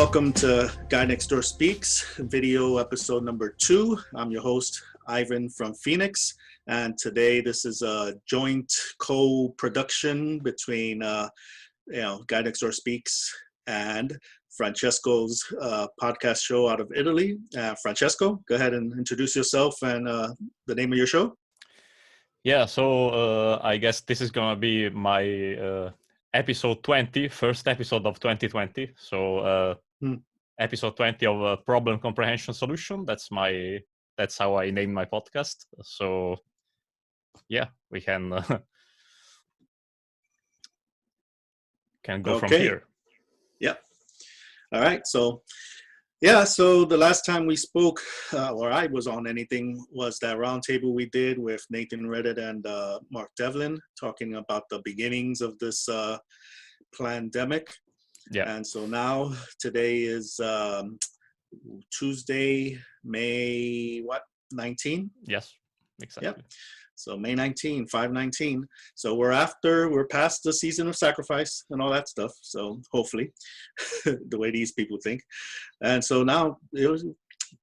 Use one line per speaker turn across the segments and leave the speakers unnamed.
welcome to Guy Next Door Speaks, video episode number 2. I'm your host, Ivan from Phoenix, and today this is a joint co-production between Guy Next Door Speaks and Francesco's podcast show out of Italy. Francesco, go ahead and introduce yourself and the name of your show.
Yeah, so I guess this is going to be my episode 20, first episode of 2020. So episode 20 of Problem Comprehension Solution. That's how I named my podcast. So yeah, we can go from here.
Yeah. All right. So the last time we spoke, or I was on anything, was that roundtable we did with Nathan Reddit and Mark Devlin, talking about the beginnings of this pandemic.
Yeah.
And so now, today is Tuesday, May 19?
Yes, exactly.
Yep. So May 19, 5/19. So we're past the season of sacrifice and all that stuff. So hopefully, the way these people think. And so now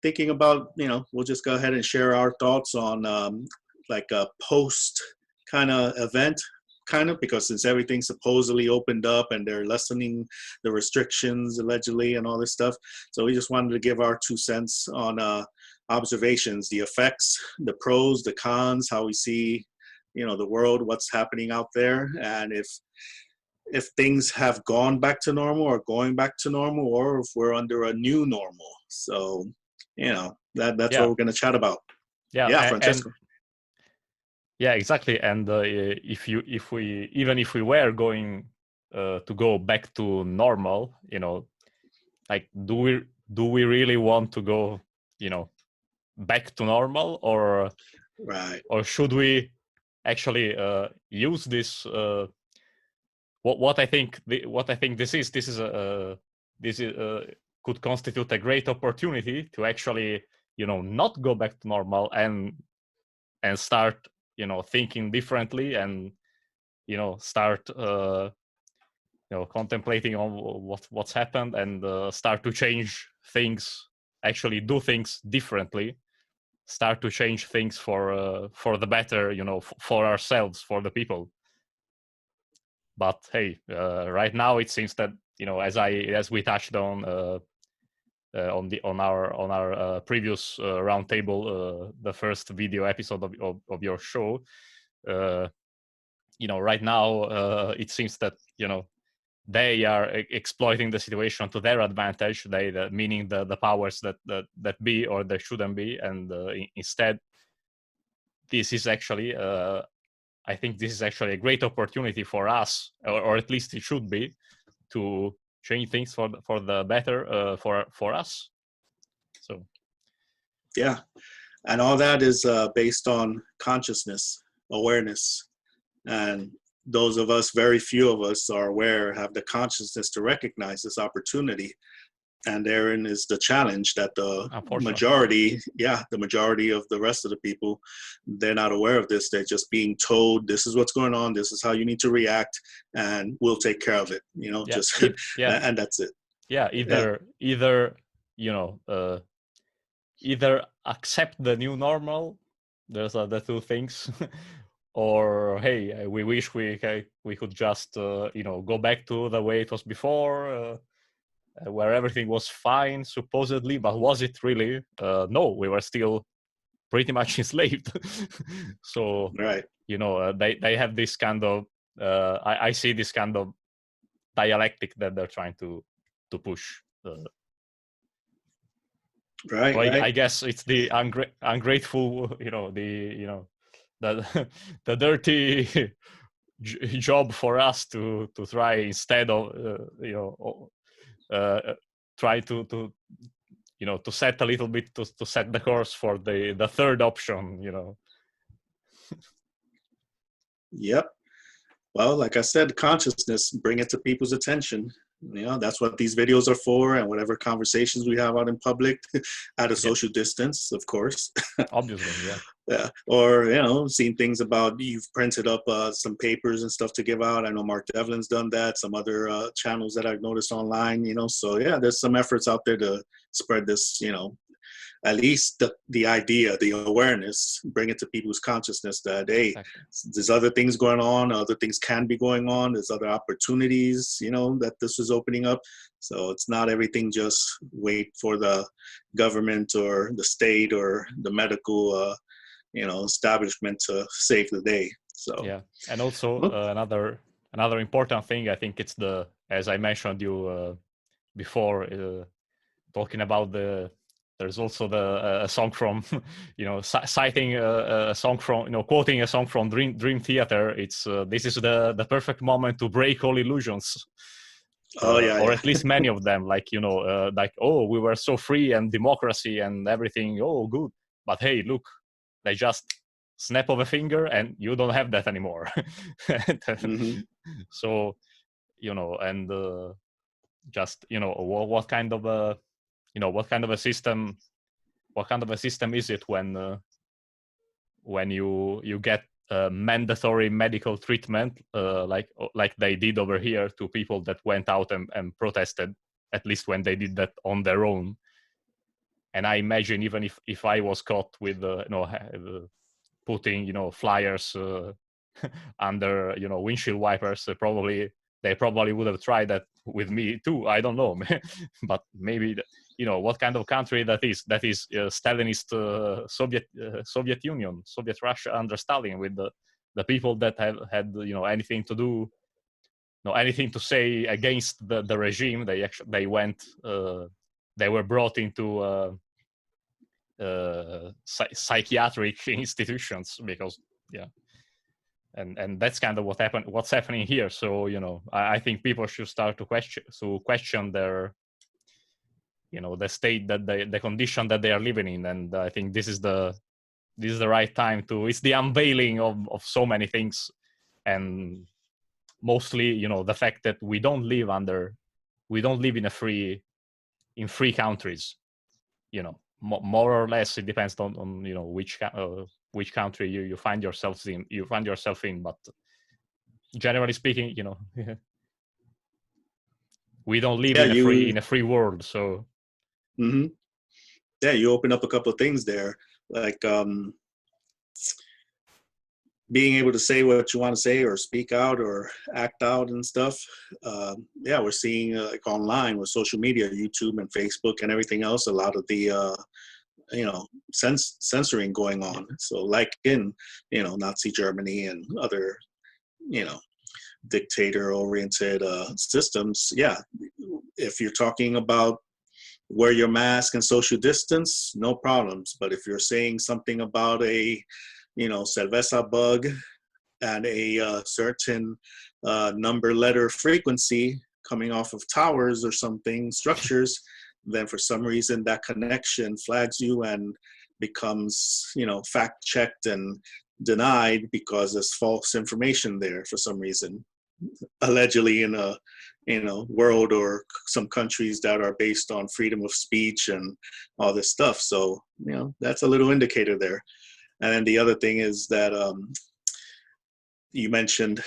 thinking about, we'll just go ahead and share our thoughts on like a post kind of event, because since everything supposedly opened up and they're lessening the restrictions allegedly and all this stuff. So we just wanted to give our 2 cents on observations, the effects, the pros, the cons, how we see, the world, what's happening out there, and if things have gone back to normal or going back to normal, or if we're under a new normal. So, that's what we're going to chat about. Yeah, Francesco.
Yeah, exactly. And if we were going to go back to normal, like do we really want to go, back to normal, or
right,
or should we actually use this? What I think this is could constitute a great opportunity to actually not go back to normal and start thinking differently, and start contemplating on what's happened, and start to change things, actually do things differently, start to change things for the better, for ourselves, for the people. But hey, right now it seems that as we touched on our previous roundtable, the first video episode of your show, right now it seems that they are exploiting the situation to their advantage. Meaning the powers that be or that shouldn't be, and instead, this is actually I think this is actually a great opportunity for us, or at least it should be, to change things for the better for us. So
yeah, and all that is based on consciousness, awareness, and those of us, very few of us are aware, have the consciousness to recognize this opportunity. And therein is the challenge, that the majority of the rest of the people, they're not aware of this. They're just being told, this is what's going on, this is how you need to react, and we'll take care of it, and that's it.
Yeah, either accept the new normal, there's the two things, or hey, we wish we could just go back to the way it was before, where everything was fine supposedly, but was it really? No, we were still pretty much enslaved. So
right,
they have this kind of I see this kind of dialectic that they're trying to push.
Right,
so
right.
I guess it's the ungrateful, the dirty job for us to try, instead of try to set a little bit, to set the course for the third option.
Yep. Well, like I said, consciousness, bring it to people's attention. That's what these videos are for, and whatever conversations we have out in public at a social distance, of course.
Obviously, yeah.
Yeah, or seen things about you've printed up some papers and stuff to give out. I know Mark Devlin's done that. Some other channels that I've noticed online. So yeah, there's some efforts out there to spread this. At least the idea, the awareness, bring it to people's consciousness that hey,
Exactly.
there's other things going on. Other things can be going on. There's other opportunities. That this is opening up. So it's not everything just wait for the government or the state or the medical. Establishment to save the day. So
yeah, and also another important thing, I think it's as I mentioned you before, talking about there's also a song from citing a song from quoting a song from Dream Theater. It's this is the perfect moment to break all illusions.
Oh yeah,
or
yeah.
at least many of them, like oh, we were so free and democracy and everything, oh good, but hey, look, they just snap of a finger and you don't have that anymore.
Mm-hmm.
So and just what kind of a what kind of a system is it when you get mandatory medical treatment like they did over here to people that went out and protested, at least when they did that on their own. And I imagine even if I was caught with putting flyers under windshield wipers, they probably would have tried that with me too. I don't know. But maybe what kind of country that is Stalinist Soviet Union, Soviet Russia under Stalin, with the people that have had anything to do, anything to say against the regime. They were brought into psychiatric institutions because and that's kind of what's happening here. So I think people should start to question their the state that the condition that they are living in. And I think this is the right time it's the unveiling of so many things, and mostly the fact that we don't live in free countries. More or less it depends on which country you find yourself in, but generally speaking, we don't live
Yeah,
in a free world. So
mm-hmm. Yeah, you open up a couple of things there, like being able to say what you want to say or speak out or act out and stuff. Yeah, we're seeing like online with social media, YouTube and Facebook and everything else, a lot of the censoring going on. So like in Nazi Germany and other dictator oriented systems. Yeah, if you're talking about wear your mask and social distance, no problems. But if you're saying something about a cerveza bug and a certain number letter frequency coming off of towers or something, structures, then for some reason that connection flags you and becomes fact checked and denied because there's false information there for some reason, allegedly in a world or some countries that are based on freedom of speech and all this stuff. So that's a little indicator there. And then the other thing is that you mentioned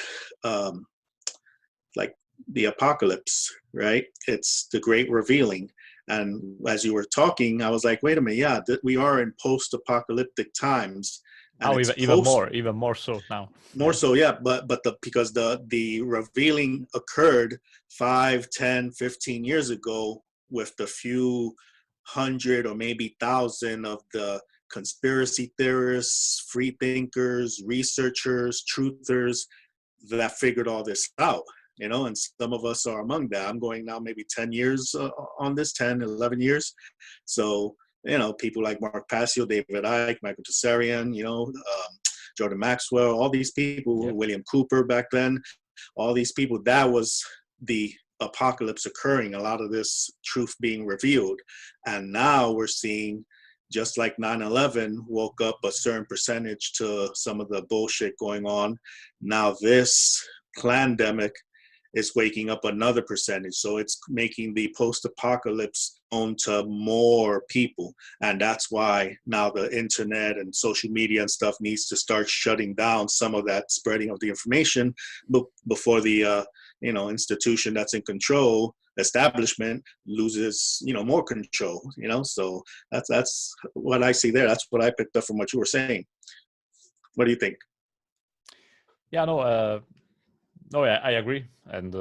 like the apocalypse, right? It's the great revealing. And as you were talking, I was like, wait a minute, yeah, we are in post-apocalyptic times. And
even more so now.
More so, yeah, but because the revealing occurred 5, 10, 15 years ago with the few hundred or maybe thousand of the conspiracy theorists, free thinkers, researchers, truthers that figured all this out, and some of us are among that. I'm going now maybe 10 years on this, 10, 11 years. So, people like Mark Passio, David Icke, Michael Tessarian, Jordan Maxwell, all these people, yep. William Cooper back then, all these people, that was the apocalypse occurring, a lot of this truth being revealed. And now we're seeing, just like 9/11 woke up a certain percentage to some of the bullshit going on, now this pandemic it's waking up another percentage. So it's making the post-apocalypse known to more people. And that's why now the internet and social media and stuff needs to start shutting down some of that spreading of the information before the institution that's in control, establishment, loses more control. So that's what I see there. That's what I picked up from what you were saying. What do you think?
Yeah, no, I agree. And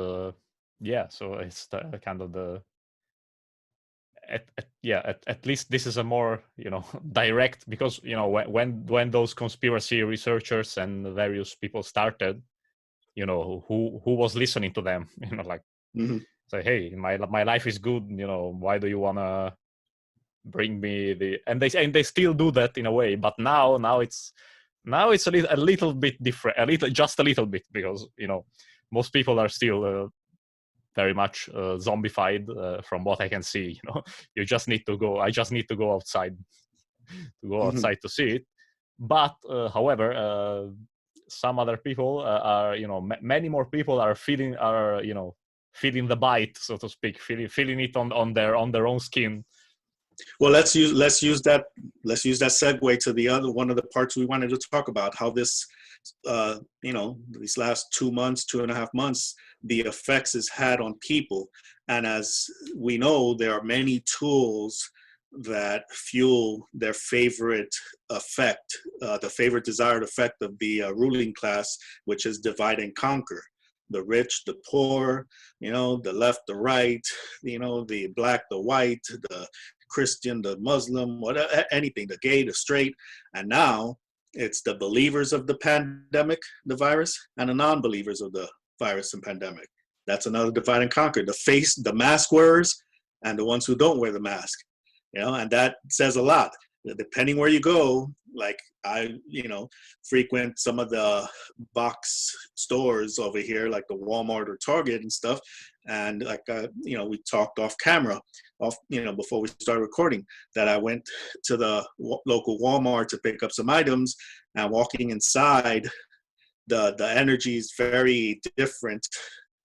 yeah, so it's kind of the at least this is a more direct, because when those conspiracy researchers and various people started, who was listening to them, like say, hey, my life is good, why do you want to bring me and they still do that in a way, but now it's a little bit different, just a little bit, because most people are still very much zombified, from what I can see. You just need to go. I just need to go outside to see it. But however, some other people are, many more people are feeling the bite, so to speak, feeling it on their own skin.
Well, let's use that segue to the other one of the parts we wanted to talk about, how this these last 2.5 months, the effects it's had on people. And as we know, there are many tools that fuel their favorite effect, the favorite desired effect of the ruling class, which is divide and conquer. The rich, the poor, the left, the right, the black, the white, the Christian, the Muslim, whatever, anything, the gay, the straight. And now it's the believers of the pandemic, the virus, and the non-believers of the virus and pandemic. That's another divide and conquer. The mask wearers and the ones who don't wear the mask. And that says a lot. Depending where you go, like I, frequent some of the box stores over here, like the Walmart or Target and stuff. And like, we talked off camera, before we started recording, that I went to the local Walmart to pick up some items, and walking inside, the energy is very different.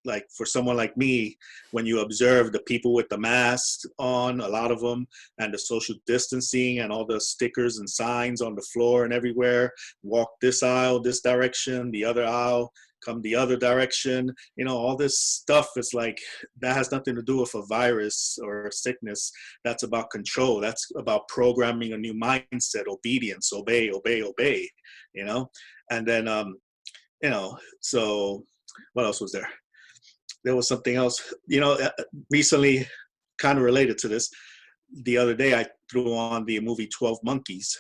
Like for someone like me, when you observe the people with the masks on, a lot of them, and the social distancing and all the stickers and signs on the floor and everywhere, walk this aisle, this direction, the other aisle, come the other direction, all this stuff is like, that has nothing to do with a virus or a sickness. That's about control. That's about programming a new mindset, obedience, obey, and then, so what else was there? There was something else, recently, kind of related to this. The other day, I threw on the movie 12 Monkeys.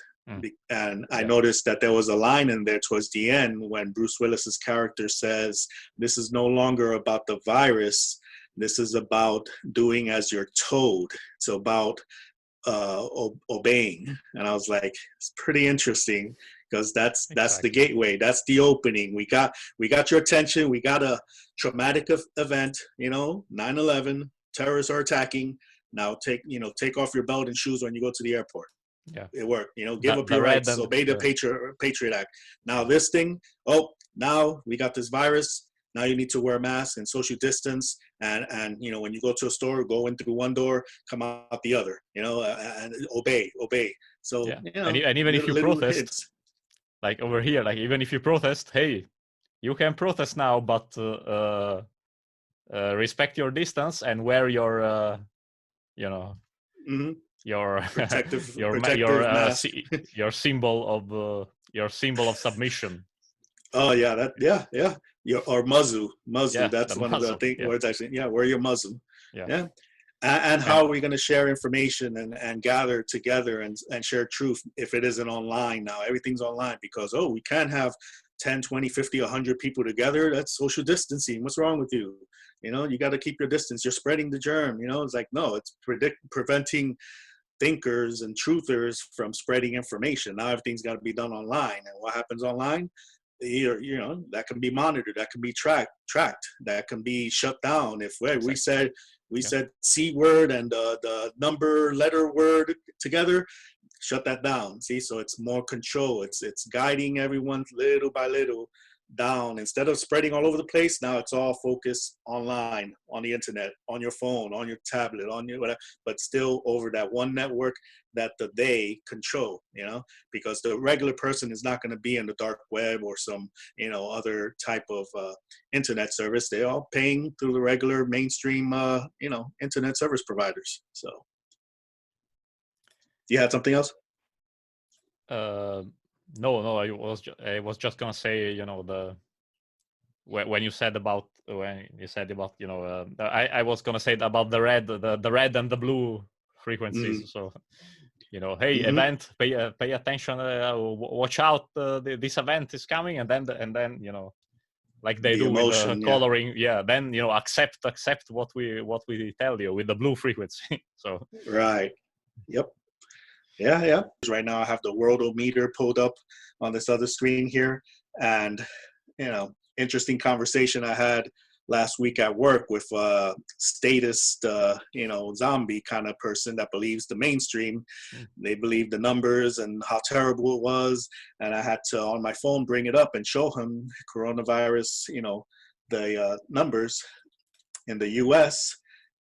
And I noticed that there was a line in there towards the end when Bruce Willis's character says, this is no longer about the virus. This is about doing as you're told. It's about obeying. And I was like, it's pretty interesting, because that's the gateway. That's the opening. We got your attention. We got a traumatic event, 9/11, terrorists are attacking. Now take off your belt and shoes when you go to the airport.
Yeah,
it worked. Give up your rights, obey the Patriot Act. Now this thing, now we got this virus. Now you need to wear a mask and social distance, and when you go to a store, go in through one door, come out the other. And obey. So
and even if you protest, hits. Like over here, like even if you protest, hey, you can protest now, but respect your distance and wear your your
protective
mask. Your symbol of submission.
Oh yeah, or muzzle.
Yeah,
that's one muzzle, of the things. Words actually. Yeah, wear your muzzle.
Yeah.
And how are we going to share information and gather together and share truth if it isn't online now? Everything's online because, we can't have 10, 20, 50, 100 people together. That's social distancing. What's wrong with you? You got to keep your distance. You're spreading the germ. It's like, no, it's preventing thinkers and truthers from spreading information. Now everything's got to be done online. And what happens online? That can be monitored. That can be tracked. That can be shut down. If we said C word and the letter word together, shut that down. See, so it's more control. It's guiding everyone little by little, down. Instead of spreading all over the place, now it's all focused online, on the internet, on your phone, on your tablet, on your whatever, but still over that one network that they control, because the regular person is not going to be in the dark web or some, other type of internet service. They're all paying through the regular mainstream, internet service providers. So you had something else?
No, I was just gonna say, when you said about I was gonna say about the red and the blue frequencies. So hey, event, pay attention, watch out, this event is coming, and then like they
the
do
emotion,
with the coloring, then accept what we tell you with the blue frequency. So
right, yep. Yeah. Right now I have the worldometer pulled up on this other screen here, and interesting conversation I had last week at work with a statist, zombie kind of person that believes the mainstream. They believe the numbers and how terrible it was, and I had to on my phone bring it up and show him coronavirus. The numbers in the U.S.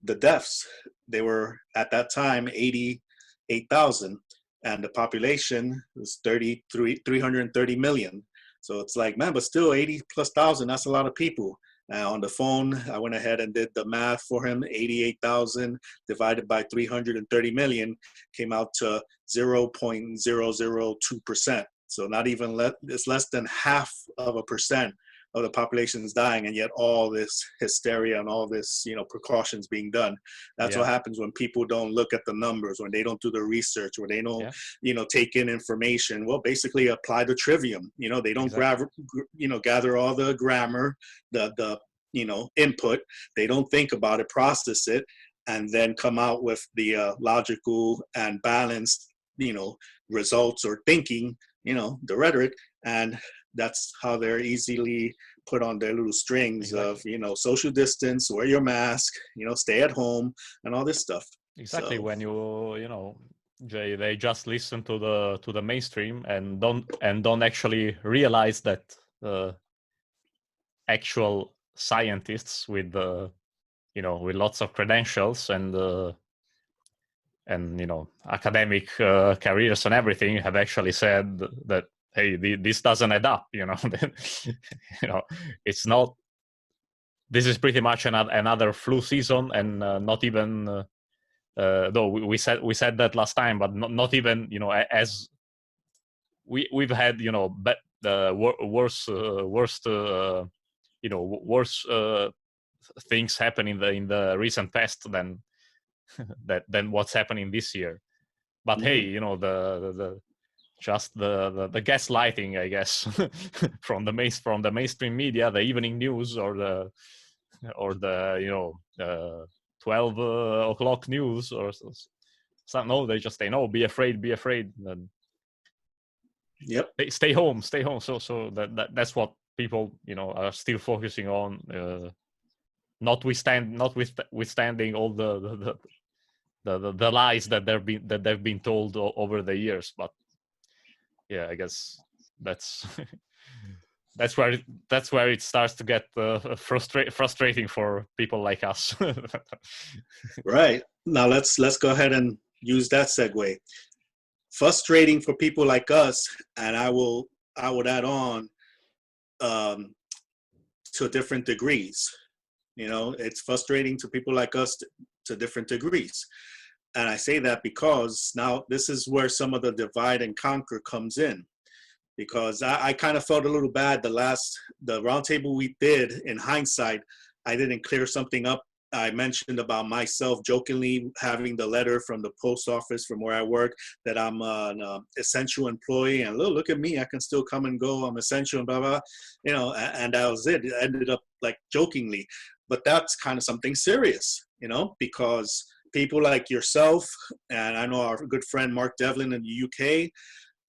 the deaths, they were at that time 88,000. And the population was 330 million. So it's like, man, but still 80,000+, that's a lot of people. On the phone, I went ahead and did the math for him. 88,000 divided by 330 million came out to 0.002%. So not even it's less than 0.5% of the population is dying, and yet all this hysteria and all this, precautions being done. That's what happens when people don't look at the numbers, when they don't do the research, when they don't, take in information. Well, basically apply the trivium. They don't gather all the grammar, the input. They don't think about it, process it, and then come out with the logical and balanced, results or thinking, the rhetoric, and that's how they're easily put on their little strings of, social distance, wear your mask, stay at home, and all this stuff.
Exactly.
So,
when they just listen to the mainstream and don't actually realize that actual scientists with with lots of credentials and academic careers and everything have actually said that, hey, this doesn't add up. It's not. This is pretty much another flu season, and not even. Though we said that last time, but not even as we've had worse things happen in the recent past than what's happening this year. But hey, the gaslighting, I guess, from the mainstream media, the evening news, or the 12 o'clock news, or some. No, they just say, no, be afraid, and stay home. So that's what people are still focusing on, notwithstanding all the lies that they've been told over the years. But yeah, I guess that's that's where it starts to get frustrating for people like us.
Right. Now let's go ahead and use that segue. Frustrating for people like us, and I would add on to different degrees. It's frustrating to people like us to different degrees. And I say that because now this is where some of the divide and conquer comes in, because I kind of felt a little bad the roundtable we did. In hindsight, I didn't clear something up. I mentioned about myself jokingly having the letter from the post office from where I work that I'm an essential employee, and look at me, I can still come and go, I'm essential, and blah, blah, and that was it. It ended up like jokingly, but that's kind of something serious, because people like yourself, and I know our good friend Mark Devlin in the UK,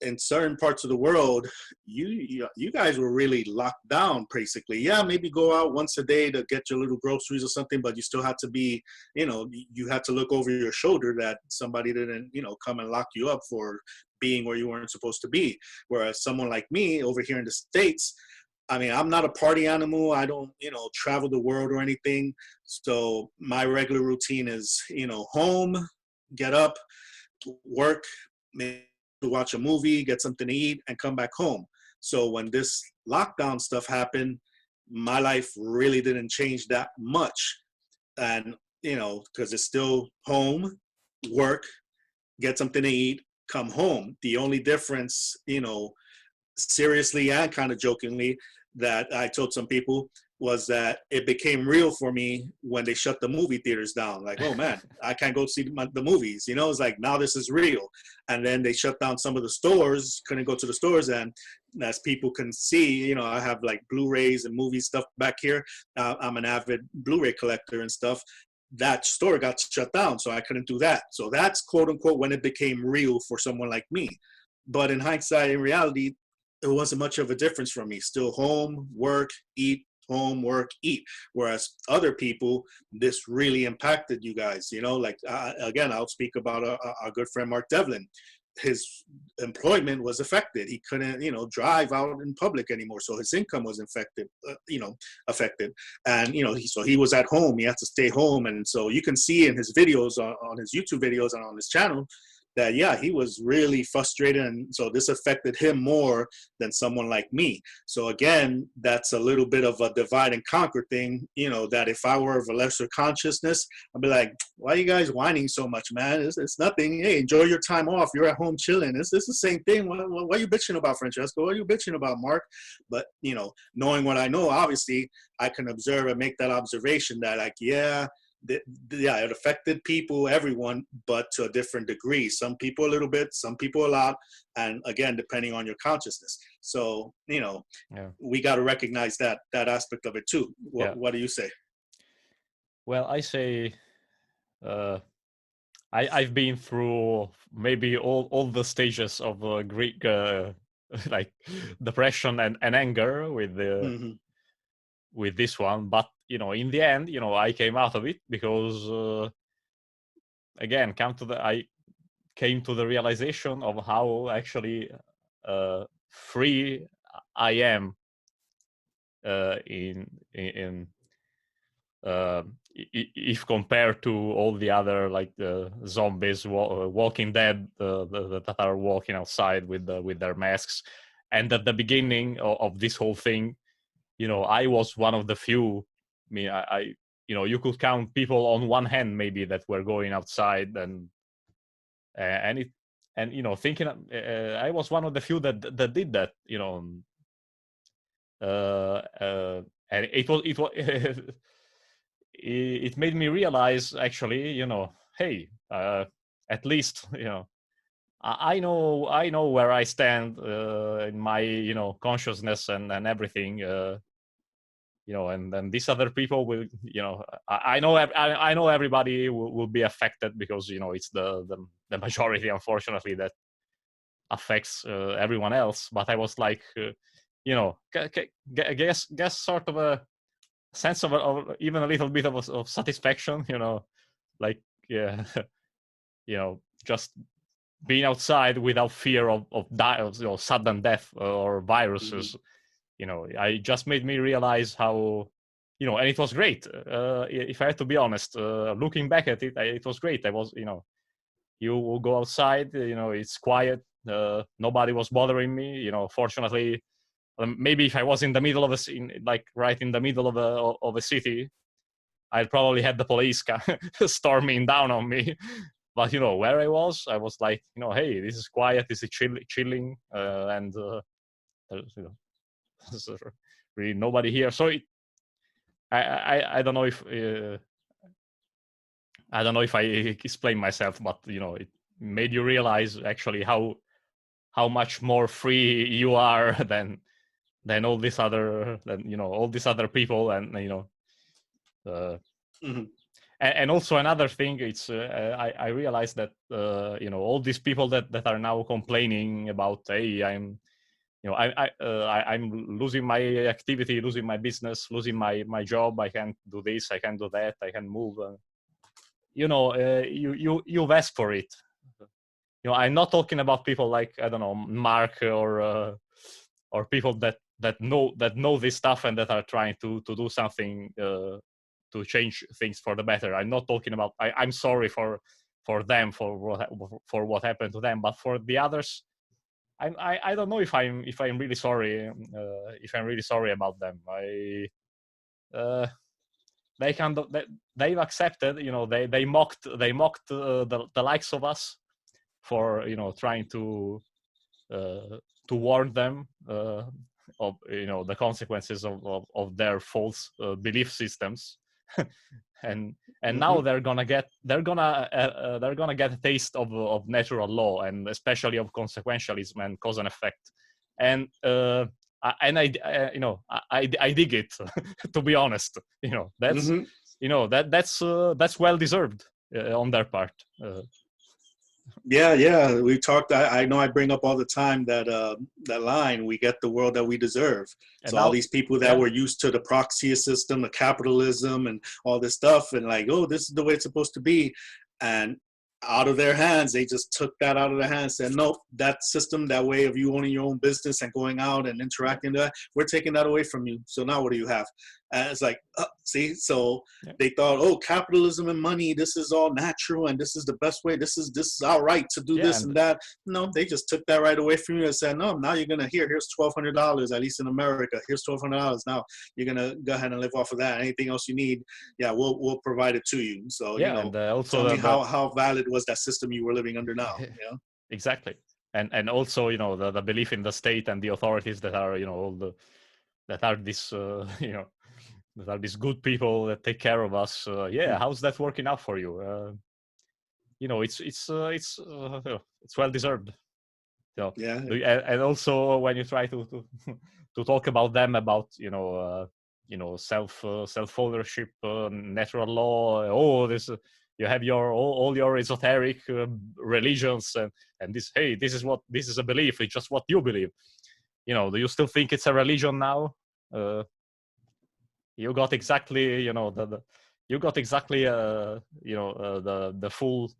in certain parts of the world, you guys were really locked down, basically. Yeah, maybe go out once a day to get your little groceries or something, but you still had to be, you had to look over your shoulder that somebody didn't, come and lock you up for being where you weren't supposed to be. Whereas someone like me over here in the States, I mean, I'm not a party animal. I don't, travel the world or anything. So my regular routine is, home, get up, work, maybe watch a movie, get something to eat, and come back home. So when this lockdown stuff happened, my life really didn't change that much. And, because it's still home, work, get something to eat, come home. The only difference, seriously and kind of jokingly, that I told some people was that it became real for me when they shut the movie theaters down. Like, oh man, I can't go see the movies. It's like, now this is real. And then they shut down some of the stores, couldn't go to the stores. And as people can see, I have like Blu-rays and movie stuff back here. I'm an avid Blu-ray collector and stuff. That store got shut down, so I couldn't do that. So that's quote unquote when it became real for someone like me. But in hindsight, in reality, it wasn't much of a difference for me. Still home, work, eat, home, work, eat. Whereas other people, this really impacted you guys. Like, again, I'll speak about our good friend Mark Devlin. His employment was affected. He couldn't, drive out in public anymore. So his income was affected. And, so he was at home. He had to stay home. And so you can see in his videos, on his YouTube videos and on his channel, that, yeah, he was really frustrated. And so this affected him more than someone like me. So again, that's a little bit of a divide and conquer thing, that if I were of a lesser consciousness, I'd be like, why are you guys whining so much, man? It's nothing. Hey, enjoy your time off. You're at home chilling. It's the same thing. Why are you bitching about, Francesco? What are you bitching about, Mark? But, knowing what I know, obviously, I can observe and make that observation that, like, yeah, it affected people, everyone, but to a different degree. Some people a little bit, some people a lot, and again, depending on your consciousness. So, we got to recognize that aspect of it too. What do you say?
Well, I say, I've been through maybe all the stages of Greek, like depression and anger with with this one, but in the end, I came out of it because again, I came to the realization of how actually free I am if compared to all the other, like the zombies, Walking Dead, that are walking outside with their masks. And at the beginning of this whole thing, I was one of the few. I mean, I you could count people on one hand maybe that were going outside, and thinking I was one of the few that did that. And it was it made me realize, actually, hey, at least I know where I stand in my consciousness and everything. And then these other people will, I know everybody will be affected, because it's the majority, unfortunately, that affects everyone else. But I was like, guess sort of a sense of even a little bit of satisfaction, like, yeah, just being outside without fear of sudden death or viruses. I just made me realize how, and it was great. If I had to be honest, looking back at it, it was great. I was, you will go outside, it's quiet. Nobody was bothering me. Fortunately, maybe if I was in the middle of like right in the middle of a city, I'd probably had the police storming down on me. But where I was like, hey, this is quiet, this is chilling, and there's, there's really nobody here. So I don't know if I don't know if I explain myself, but it made you realize actually how much more free you are than all these other people, and and also another thing, it's I realized that all these people that are now complaining about, hey, I'm I'm losing my activity, losing my business, losing my job, I can't do this, I can't do that, I can't move, you've asked for it. I'm not talking about people like, I don't know, Mark or people that know this stuff and that are trying to do something to change things for the better. I'm not talking about. I'm sorry for them for what happened to them, but for the others, I don't know if I'm really sorry if I'm really sorry about them. They've accepted, they mocked the likes of us for trying to warn them of the consequences of their false belief systems. and now they're gonna get a taste of natural law, and especially of consequentialism and cause and effect. And I dig it. To be honest, that's that's well deserved on their part.
Yeah. We talked. I know I bring up all the time that that line: "We get the world that we deserve."
And
so
now,
all these people that were used to the proxy system, the capitalism, and all this stuff, and like, oh, this is the way it's supposed to be, and out of their hands, they just took that out of their hands and said, "No, that system, that way of you owning your own business and going out and interacting, that we're taking that away from you. So now what do you have?" And it's like, see, so they thought, oh, capitalism and money, this is all natural and this is the best way. This is our right to do this and that. No, they just took that right away from you and said, no, now you're gonna here's $1,200, at least in America. Here's $1,200. Now you're gonna go ahead and live off of that. Anything else you need, we'll provide it to you. So
and also
tell me how valid was that system you were living under now?
Exactly. And also the belief in the state and the authorities that are that are this that are these good people that take care of us. How's that working out for you? It's well deserved. And also when you try to to talk about them about self ownership, natural law. This you have all your esoteric religions and this. Hey, this is a belief. It's just what you believe. Do you still think it's a religion now? You got exactly the full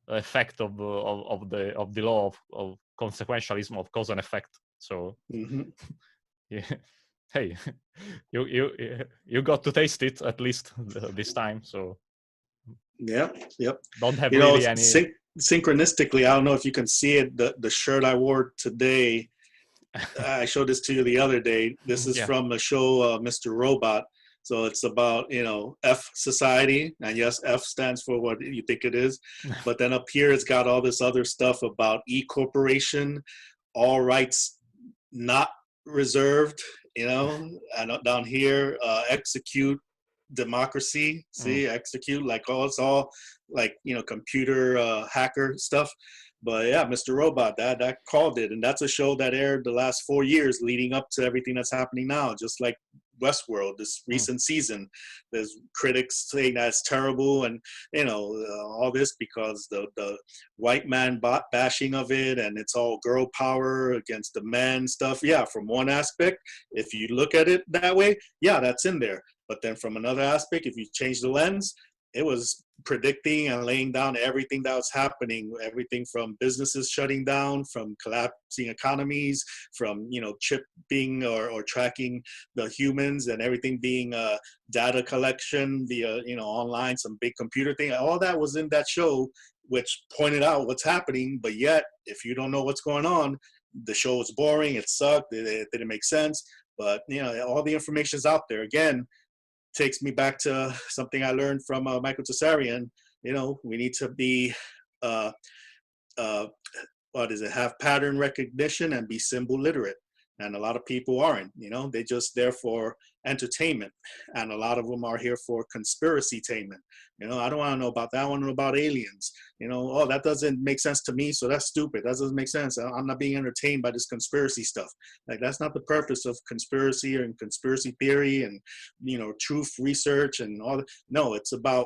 effect of the law of consequentialism, of cause and effect. So hey, you got to taste it at least this time. So don't have really any
synchronistically. I don't know if you can see it. The shirt I wore today, I showed this to you the other day. This is from the show Mr. Robot. So it's about, F society. And yes, F stands for what you think it is. But then up here, it's got all this other stuff about E corporation, all rights not reserved, and down here, execute democracy. See, execute, like, it's all like, computer hacker stuff. But yeah, Mr. Robot, that called it. And that's a show that aired the last 4 years leading up to everything that's happening now, just like Westworld, this recent season. There's critics saying that's terrible and, all this because the white man bashing of it, and it's all girl power against the men stuff. Yeah, from one aspect, if you look at it that way, that's in there. But then from another aspect, if you change the lens, it was predicting and laying down everything that was happening, everything from businesses shutting down, from collapsing economies, from, chipping or tracking the humans, and everything being data collection via, online, some big computer thing. All that was in that show, which pointed out what's happening. But yet, if you don't know what's going on, the show was boring, it sucked, it didn't make sense. But, all the information is out there. Again, takes me back to something I learned from Michael Tsarian. We need to be, have pattern recognition and be symbol literate. And a lot of people aren't, they just there for entertainment. And a lot of them are here for conspiracy-tainment. I don't want to know about that. I want to know about aliens. That doesn't make sense to me, so that's stupid. That doesn't make sense. I'm not being entertained by this conspiracy stuff. Like, that's not the purpose of conspiracy and conspiracy theory and, truth research and all that. No, it's about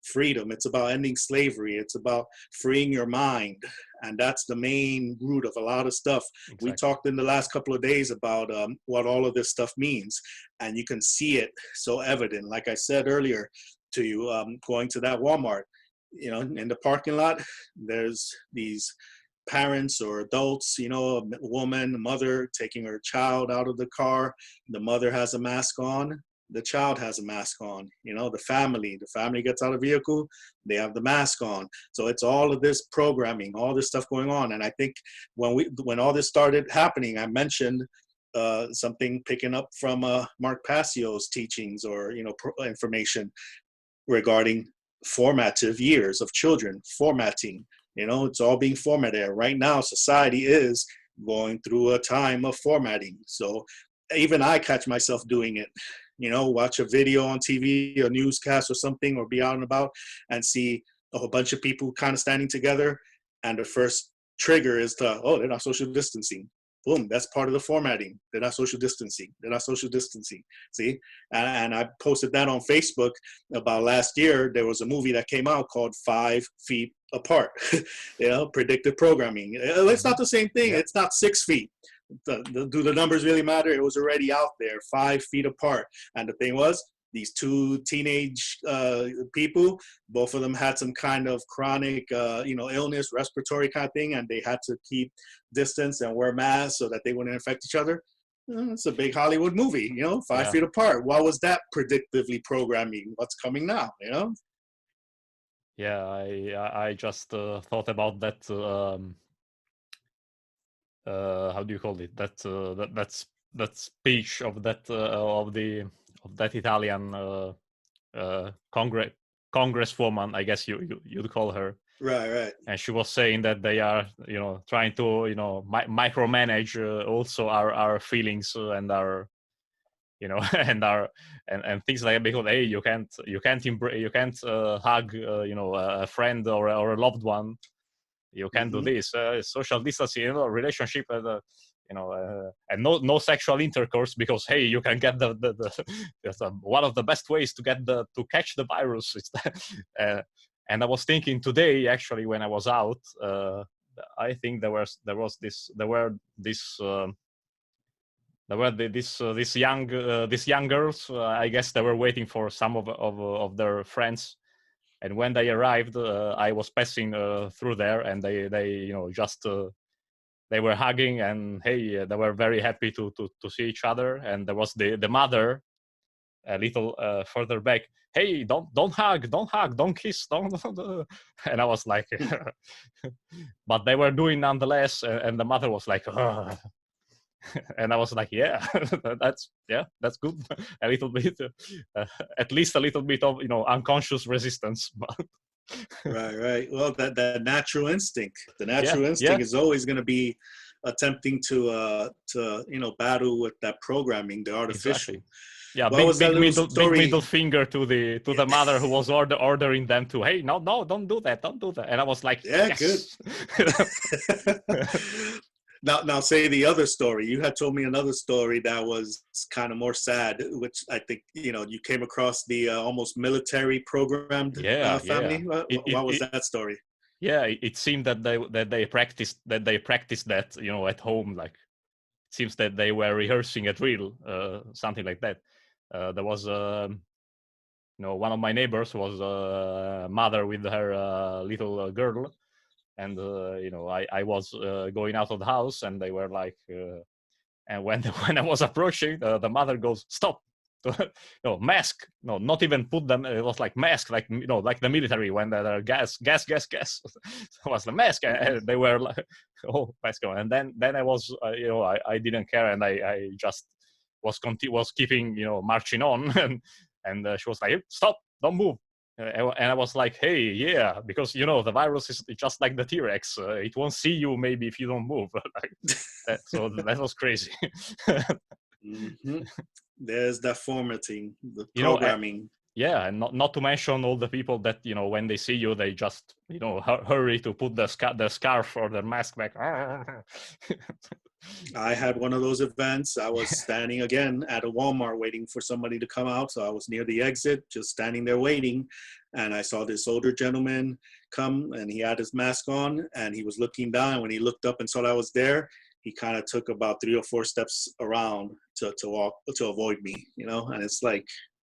freedom. It's about ending slavery. It's about freeing your mind. And that's the main root of a lot of stuff. Exactly. We talked in the last couple of days about what all of this stuff means. And you can see it so evident. Like I said earlier to you, going to that Walmart, in the parking lot, there's these parents or adults, you know, a woman, a mother taking her child out of the car. The mother has a mask on, the child has a mask on, you know, the family gets out of the vehicle, they have the mask on. So it's all of this programming, all this stuff going on. And I think when all this started happening, I mentioned something picking up from Mark Passio's teachings, or, you know, information regarding formative years of children, formatting. You know, it's all being formatted. Right now, society is going through a time of formatting. So even I catch myself doing it. You know, watch a video on TV, a newscast or something, or be out and about and see a whole bunch of people kind of standing together. And the first trigger is oh, they're not social distancing. Boom, that's part of the formatting. They're not social distancing. They're not social distancing. See? And I posted that on Facebook about last year. There was a movie that came out called 5 Feet Apart. You know, predictive programming. It's not the same thing. Yeah. It's not 6 feet. Do the numbers really matter? It was already out there, 5 feet apart. And the thing was, these two teenage people, both of them had some kind of chronic, you know, illness, respiratory kind of thing, and they had to keep distance and wear masks so that they wouldn't infect each other. It's a big Hollywood movie, you know, 5 feet apart. What was that predictively programming? What's coming now, you know?
Yeah, I just thought about that. How do you call it? That speech of that Italian congresswoman, I guess you'd call her.
Right.
And she was saying that they are, you know, trying to, you know, micromanage also our feelings and our, you know, and things like that, because hey, you can't hug, you know, a friend or a loved one. You can't do this. Social distancing, you know, relationship, you know, and no sexual intercourse, because hey, you can get the one of the best ways to catch the virus. It's and I was thinking today, actually, when I was out, I think there were these young girls. I guess they were waiting for some of their friends. And when they arrived, I was passing through there, and they you know, just they were hugging, and hey, they were very happy to see each other. And there was the mother a little further back. Hey, don't hug, don't kiss, don't. And I was like, but they were doing nonetheless. And the mother was like, ugh. And I was like, yeah, that's good. A little bit, at least a little bit of, you know, unconscious resistance.
Right. Well, that natural instinct, is always going to be attempting to you know, battle with that programming, the artificial.
Exactly. Yeah, big middle finger to the mother who was ordering them to, hey, no, don't do that. And I was like,
yeah,
yes.
Good. Now say the other story. You had told me another story that was kind of more sad, which I think, you know, you came across the almost military programmed family.
Yeah.
What was that story?
Yeah, it seemed that they practiced that, you know, at home. Like, it seems that they were rehearsing a drill, something like that. There was, you know, one of my neighbors was a mother with her little girl. And you know, I was going out of the house, and they were like, and when I was approaching, the mother goes, "Stop!" No, mask. No, not even put them. It was like mask, like, you know, like the military when they're gas. So it was the mask, and they were like, "Oh, mask!" And then I was, you know, I didn't care, and I just was keeping, you know, marching on, and she was like, "Stop! Don't move." And I was like, hey, yeah, because, you know, the virus is just like the T-Rex. It won't see you maybe if you don't move. Like that, so that was crazy.
There's that formatting, the
You
programming.
know, yeah, and not to mention all the people that, you know, when they see you, they just, you know, hurry to put the scarf or the mask back.
I had one of those events. I was standing again at a Walmart waiting for somebody to come out. So I was near the exit, just standing there waiting. And I saw this older gentleman come, and he had his mask on, and he was looking down. When he looked up and saw I was there, he kind of took about 3 or 4 steps around to walk, to avoid me, you know? And it's like,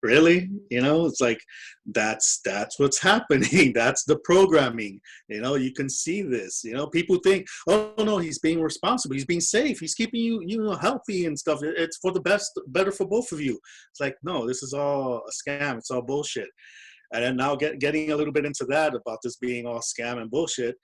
really? It's like, that's what's happening. That's the programming. You can see this. People think, oh no, he's being responsible, he's being safe, he's keeping you healthy and stuff. It's for the better for both of you. It's like, no, this is all a scam. It's all bullshit. And then now getting a little bit into that about this being all scam and bullshit.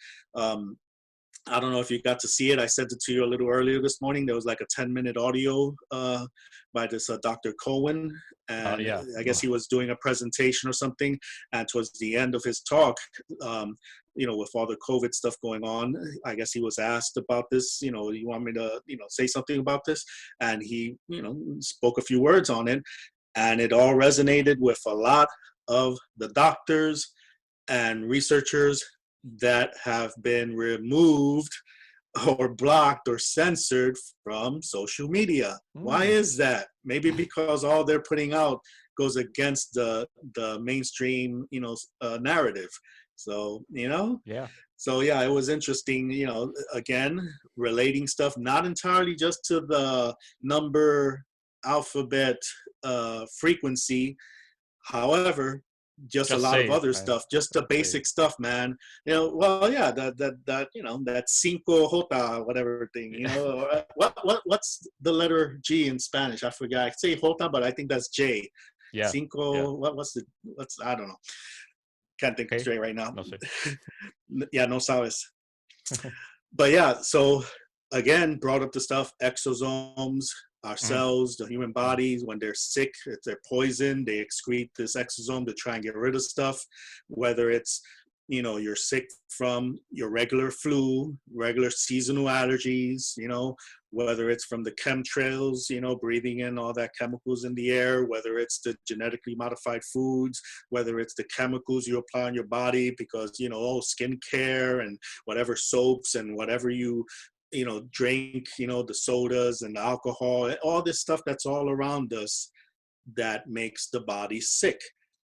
I don't know if you got to see it. I sent it to you a little earlier this morning. There was like a 10-minute audio by this Dr. Cohen. And
Yeah.
I guess he was doing a presentation or something. And towards the end of his talk, with all the COVID stuff going on, I guess he was asked about this, you want me to, say something about this? And he, spoke a few words on it. And it all resonated with a lot of the doctors and researchers that have been removed or blocked or censored from social media. Why is that? Maybe because all they're putting out goes against the mainstream, narrative. So,
Yeah.
So yeah, it was interesting, again, relating stuff, not entirely just to the number, alphabet, frequency. However, just a lot of other stuff, just the basic stuff, man. Well, yeah, that cinco jota, whatever thing, what's the letter G in Spanish? I forgot. I say jota, but I think that's J.
Yeah.
Cinco.
Yeah.
What's I don't know. Can't think straight right now.
No sé.
Yeah, no sabes. But yeah, so again, brought up the stuff, exosomes, our cells, the human bodies, when they're sick, if they're poisoned, they excrete this exosome to try and get rid of stuff, whether it's, you're sick from your regular flu, regular seasonal allergies, whether it's from the chemtrails, breathing in all that chemicals in the air, whether it's the genetically modified foods, whether it's the chemicals you apply on your body because, skincare and whatever soaps and whatever you drink, the sodas and the alcohol, all this stuff that's all around us that makes the body sick.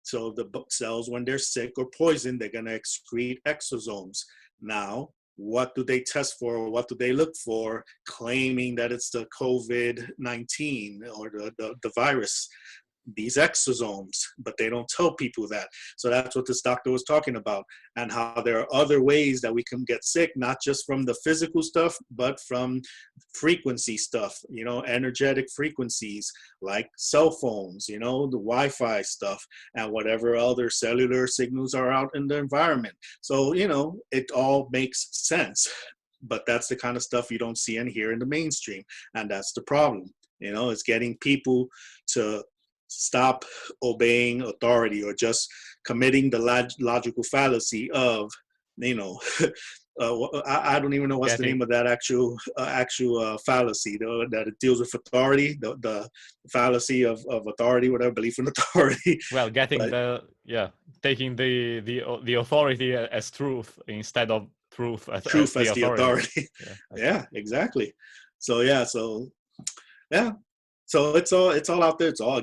So the cells, when they're sick or poisoned, they're going to excrete exosomes. Now, what do they test for? What do they look for, claiming that it's the COVID-19 or the virus? These exosomes, but they don't tell people that. So that's what this doctor was talking about, and how there are other ways that we can get sick, not just from the physical stuff, but from frequency stuff, energetic frequencies like cell phones, the Wi-Fi stuff, and whatever other cellular signals are out in the environment. So, it all makes sense, but that's the kind of stuff you don't see and hear in the mainstream. And that's the problem, it's getting people to stop obeying authority or just committing the logical fallacy of, I don't even know what's the name of that actual fallacy that it deals with authority, the fallacy of authority, whatever, belief in authority.
Well, taking the authority as truth instead of truth as the authority.
Yeah, exactly. So yeah. So it's all out there. It's all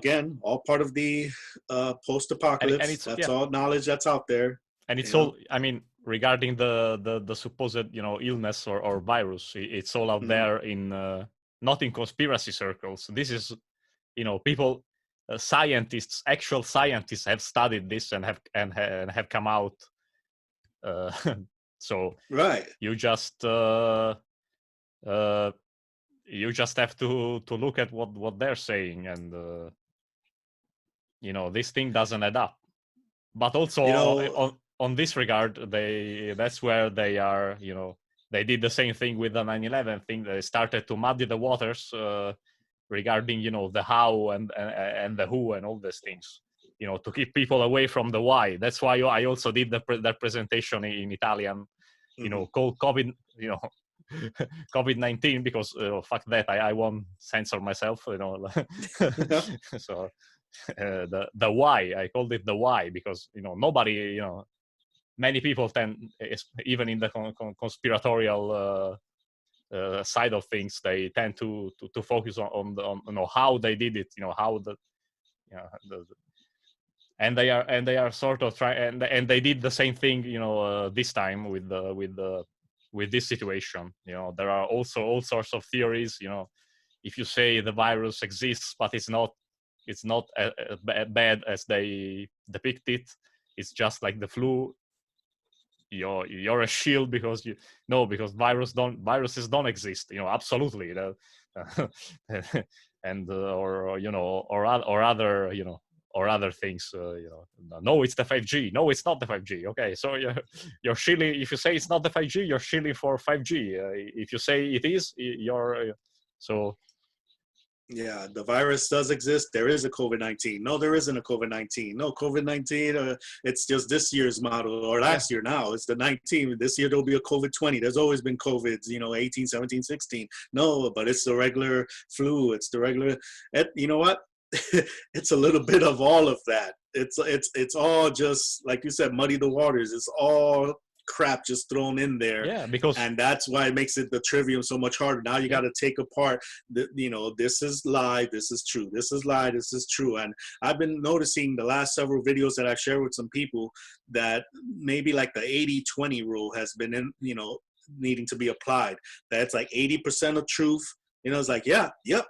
part of the post-apocalypse. And that's all knowledge that's out there.
And it's all, I mean, regarding the supposed, illness or virus, it's all out there in not in conspiracy circles. This is, people, actual scientists have studied this and have come out. So
right,
you just have to look at what they're saying, and this thing doesn't add up. But also on this regard, that's where they are. They did the same thing with the 9/11 thing. They started to muddy the waters regarding the how and the who and all these things. To keep people away from the why. That's why I also did that presentation in Italian. Called COVID. COVID-19, because fuck that, I won't censor myself. So the why, I called it the why, because nobody, many people tend, even in the conspiratorial side of things, they tend to focus on how they did it, how and they are sort of trying, and they did the same thing, this time with this situation. There are also all sorts of theories. If you say the virus exists but it's not it's not bad as they depict it. It's just like the flu. You're a shield because because viruses don't exist, absolutely. And or other or other things, no, it's the 5G. No, it's not the 5G. Okay, so you're shilling. If you say it's not the 5G, you're shilling for 5G. If you say it is, you're so.
Yeah, the virus does exist. There is a COVID-19. No, there isn't a COVID-19. No, COVID-19, it's just this year's model, or last year now. It's the 19. This year there'll be a COVID-20. There's always been COVIDs, 18, 17, 16. No, but it's the regular flu. It's the regular, you know what? It's a little bit of all of that. It's all just, like you said, muddy the waters. It's all crap just thrown in there.
Yeah, because
and that's why it makes it the trivium so much harder. Now you got to take apart this is lie, this is true, this is lie, this is true. And I've been noticing the last several videos that I've shared with some people that maybe like the 80-20 rule has been needing to be applied. That's like 80% of truth. It's like, yep, that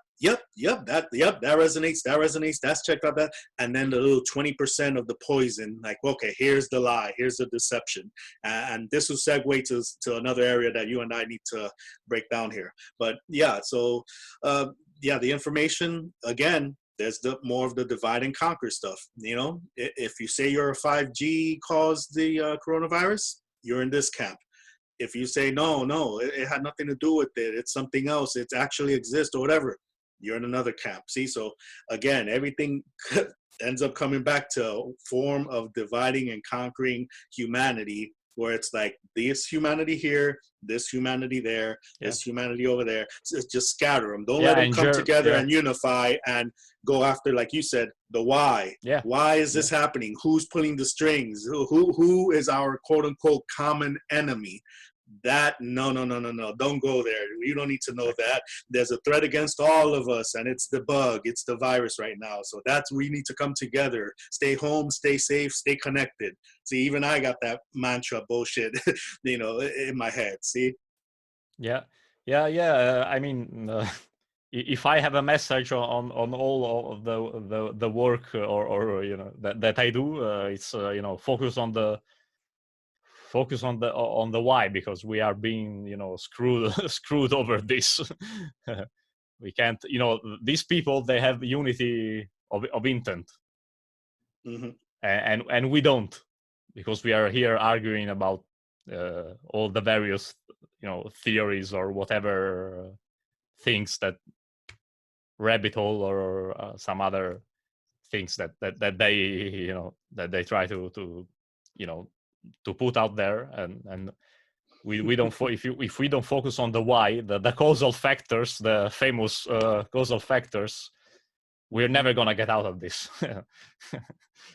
resonates, that's checked out, that. And then the little 20% of the poison, like, okay, here's the lie, here's the deception. And this will segue to another area that you and I need to break down here. But yeah, so the information, again, there's more of the divide and conquer stuff. If you say you're a 5G caused the coronavirus, you're in this camp. If you say, no, it had nothing to do with it, it's something else, it actually exists or whatever, you're in another camp. See, so again, everything ends up coming back to a form of dividing and conquering humanity, where it's like this humanity here, this humanity there, this humanity over there. So it's just scatter them. Don't let them come together and unify and go after, like you said, the why.
Yeah.
Why is this happening? Who's pulling the strings? Who is our quote unquote common enemy? That no, don't go there. You don't need to know that. There's a threat against all of us, and it's the bug, it's the virus right now. So that's, we need to come together, stay home, stay safe, stay connected. See, even I got that mantra bullshit in my head. See?
Yeah. I mean, if I have a message on all of the work or that I do, it's focus on the why, because we are being screwed over this. We can't, these people, they have unity of intent.
Mm-hmm.
And we don't, because we are here arguing about all the various theories or whatever things, that rabbit hole or some other things that they that they try to put out there, and we don't if we don't focus on the why, the causal factors, the famous causal factors, we're never gonna get out of this.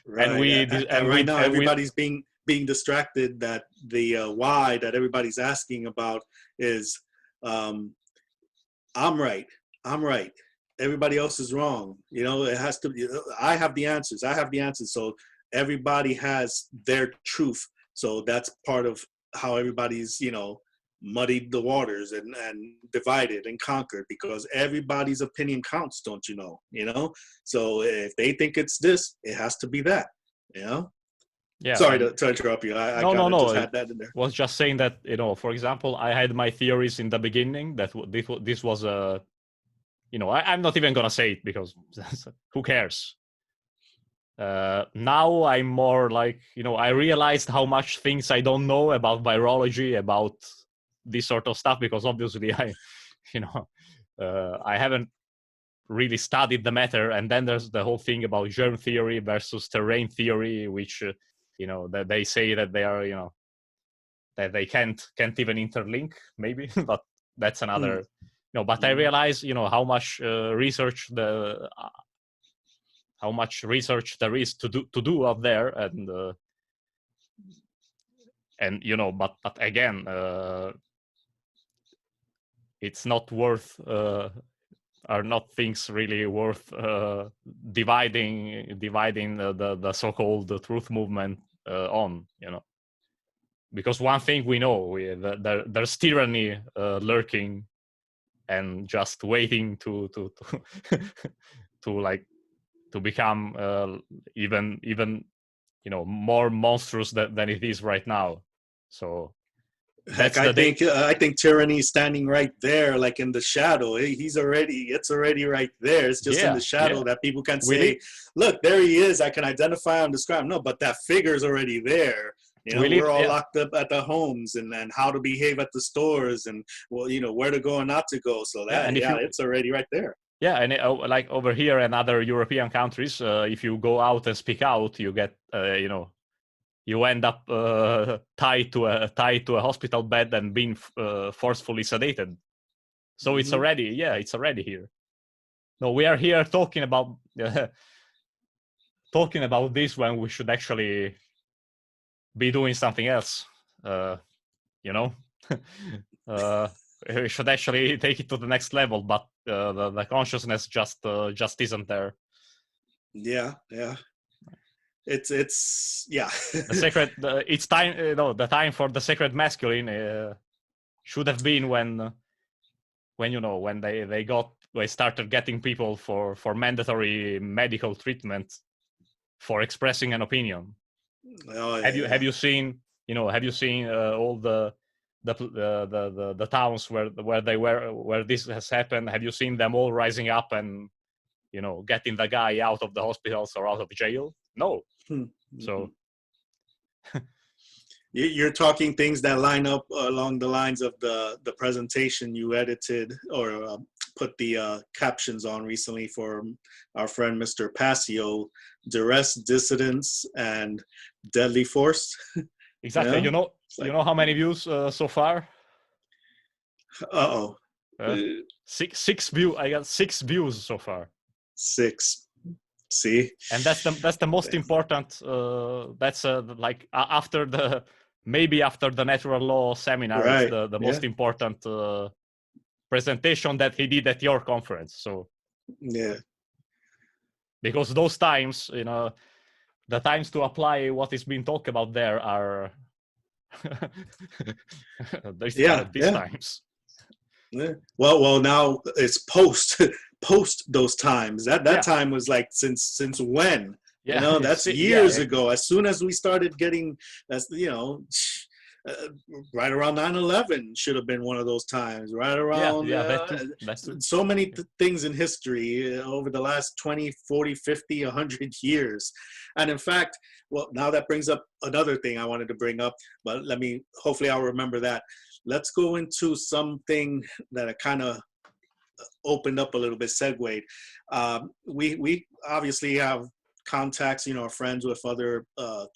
Right. And right now everybody's being distracted. That the why that everybody's asking about is I'm right, everybody else is wrong. It has to be, I have the answers. So everybody has their truth. So that's part of how everybody's, muddied the waters and divided and conquered, because everybody's opinion counts, don't you know? So if they think it's this, it has to be that, Yeah. Sorry to interrupt you. I just had that in there.
Was just saying that, for example, I had my theories in the beginning that this was a, I'm not even gonna say it because who cares? Now I'm more like, I realized how much things I don't know about virology, about this sort of stuff, because obviously I haven't really studied the matter. And then there's the whole thing about germ theory versus terrain theory, which that they say that they are, that they can't even interlink, maybe. But that's another, but I realize, how much research there is to do out there, and but again, it's not worth, are not things really worth dividing the so-called truth movement on, because one thing we know, there's tyranny lurking and just waiting to to like to become even more monstrous than it is right now. So
heck, I think tyranny is standing right there, like in the shadow. It's already right there. It's just in the shadow that people can say, look, there he is. I can identify and describe. No, but that figure is already there. We're all locked up at the homes, and how to behave at the stores, and where to go and not to go. So it's already right there.
Yeah, and like over here and other European countries, if you go out and speak out, you get you end up tied to a hospital bed and being forcefully sedated. So it's already here. No, we are here talking about this when we should actually be doing something else. We should actually take it to the next level, but the consciousness just isn't there.
Yeah. It's
the sacred. It's time. The time for the sacred masculine should have been when they started getting people for mandatory medical treatment for expressing an opinion. Have you seen all the towns where this has happened? Have you seen them all rising up and getting the guy out of the hospitals or out of jail? No. So
you're talking things that line up along the lines of the presentation you edited or put the captions on recently for our friend Mr. Passio, duress, dissidence, and deadly force.
Exactly. You know how many views so far? Six views. I got 6 views so far.
6. See,
and that's the most important. That's like after the natural law seminar, right. It's the most important presentation that he did at your conference. So because those times, the times to apply what is being talked about there are these times.
Yeah. Well, now it's post those times. That time was like since when? That's years ago. As soon as we started getting, right around 9/11 should have been one of those times. Right around that's so many things in history over the last 20, 40, 50, 100 years. And in fact, now that brings up another thing I wanted to bring up, but hopefully I'll remember that. Let's go into something that I kind of opened up a little bit, segued. We obviously have contacts, are friends with other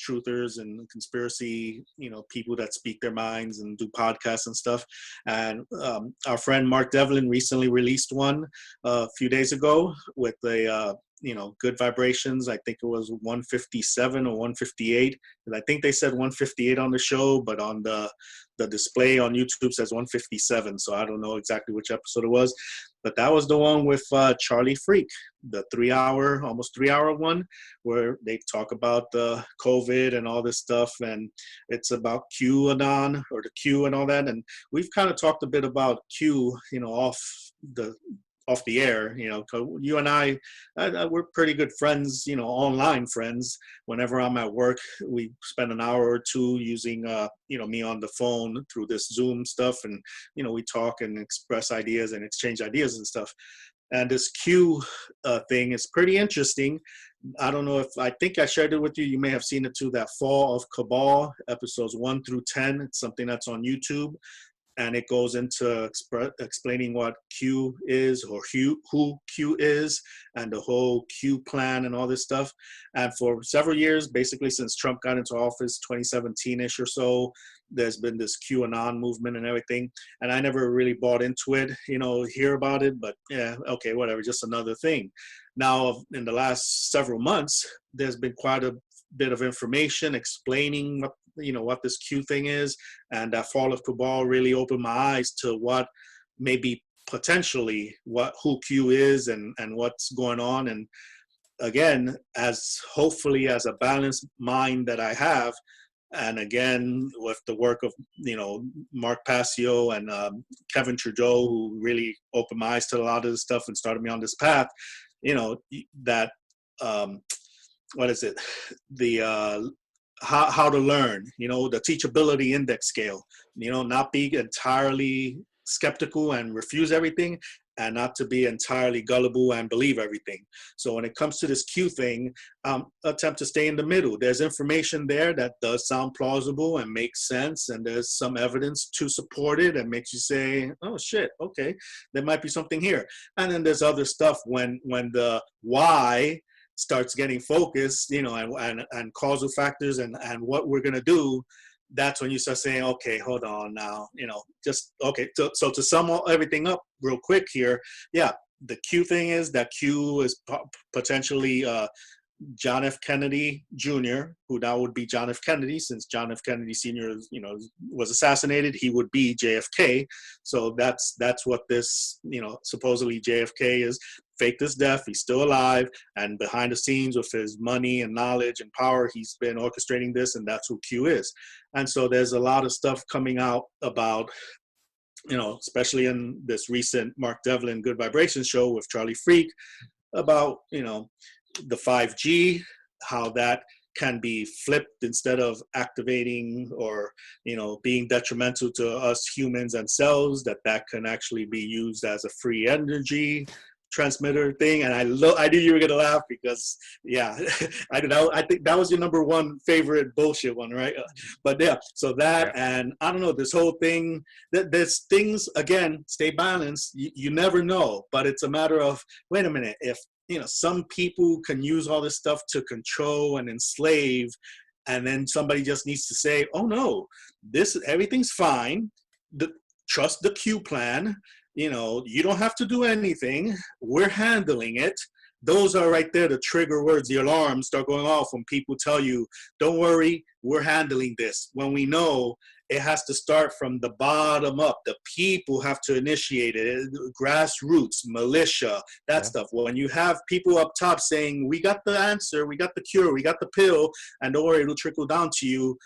truthers and conspiracy, people that speak their minds and do podcasts and stuff. And our friend Mark Devlin recently released one a few days ago with a good vibrations. I think it was 157 or 158. And I think they said 158 on the show, but on the display on YouTube says 157. So I don't know exactly which episode it was, but that was the one with Charlie Freak, the almost 3 hour one, where they talk about the COVID and all this stuff. And it's about QAnon or the Q and all that. And we've kind of talked a bit about Q, off the air, you and I, we're pretty good friends, online friends. Whenever I'm at work, we spend an hour or two using, me on the phone through this Zoom stuff. And, we talk and express ideas and exchange ideas and stuff. And this Q thing is pretty interesting. I don't know I think I shared it with you. You may have seen it too, that Fall of Cabal, episodes 1 through 10. It's something that's on YouTube. And it goes into explaining what Q is, or who Q is, and the whole Q plan and all this stuff. And for several years, basically since Trump got into office, 2017-ish or so, there's been this QAnon movement and everything. And I never really bought into it, hear about it, but yeah, okay, whatever, just another thing. Now, in the last several months, there's been quite a bit of information explaining what this Q thing is, and that Fall of Cabal really opened my eyes to what maybe potentially who Q is and what's going on. And again, as a balanced mind that I have, and again with the work of Mark Passio and Kevin Trudeau, who really opened my eyes to a lot of this stuff and started me on this path, that what is it? The how to learn, the teachability index scale, not be entirely skeptical and refuse everything, and not to be entirely gullible and believe everything. So when it comes to this Q thing, attempt to stay in the middle. There's information there that does sound plausible and makes sense, and there's some evidence to support it and makes you say, oh shit, okay, there might be something here. And then there's other stuff when the why starts getting focused, and causal factors and what we're going to do. That's when you start saying, okay, hold on now, just, okay. So to sum everything up real quick here, yeah, the Q thing is that Q is potentially John F. Kennedy Jr., who now would be John F. Kennedy, since John F. Kennedy Sr. Was assassinated, he would be JFK. So that's what this, supposedly JFK is. Faked his death, he's still alive, and behind the scenes with his money and knowledge and power, he's been orchestrating this, and that's who Q is. And so there's a lot of stuff coming out about, especially in this recent Mark Devlin Good Vibrations show with Charlie Freak, about, the 5G, how that can be flipped instead of activating or, being detrimental to us humans and cells, that can actually be used as a free energy transmitter thing. And I knew you were gonna laugh because, yeah, I think that was your number one favorite bullshit one, right? But yeah, so that, yeah. And I don't know, this whole thing, there's things, again, stay balanced. You never know, but it's a matter of, wait a minute, if some people can use all this stuff to control and enslave, and then somebody just needs to say, oh no, everything's fine. Trust the Q plan. You don't have to do anything. We're handling it. Those are right there, the trigger words. The alarms start going off when people tell you, don't worry, we're handling this. When we know it has to start from the bottom up. The people have to initiate it. Grassroots, militia, that stuff. When you have people up top saying, we got the answer, we got the cure, we got the pill, and don't worry, it'll trickle down to you.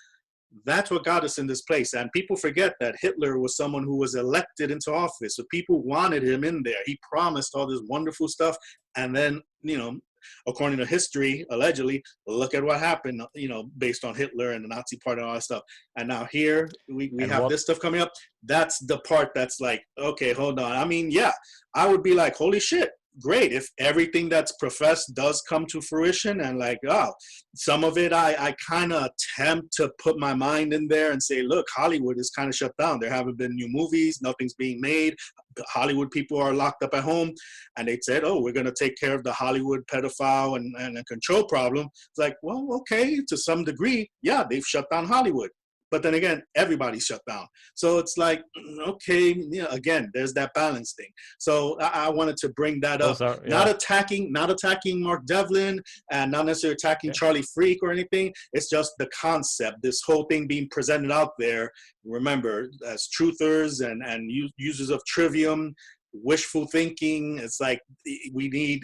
That's what got us in this place. And people forget that Hitler was someone who was elected into office. So people wanted him in there. He promised all this wonderful stuff. And then, according to history, allegedly, look at what happened, based on Hitler and the Nazi Party and all that stuff. And now here we have this stuff coming up. That's the part that's like, okay, hold on. I mean, yeah, I would be like, holy shit. Great if everything that's professed does come to fruition, and like, oh, some of it I kind of attempt to put my mind in there and say, look, Hollywood is kind of shut down. There haven't been new movies, nothing's being made. Hollywood people are locked up at home, and they said, oh, we're going to take care of the Hollywood pedophile and control problem. It's like, well, okay, to some degree, yeah, they've shut down Hollywood. But then again, everybody's shut down. So it's like, okay, again, there's that balance thing. So I wanted to bring that up. Not attacking Mark Devlin, and not necessarily attacking Charlie Freak or anything. It's just the concept, this whole thing being presented out there. Remember, as truthers and users of trivium, wishful thinking, it's like we need,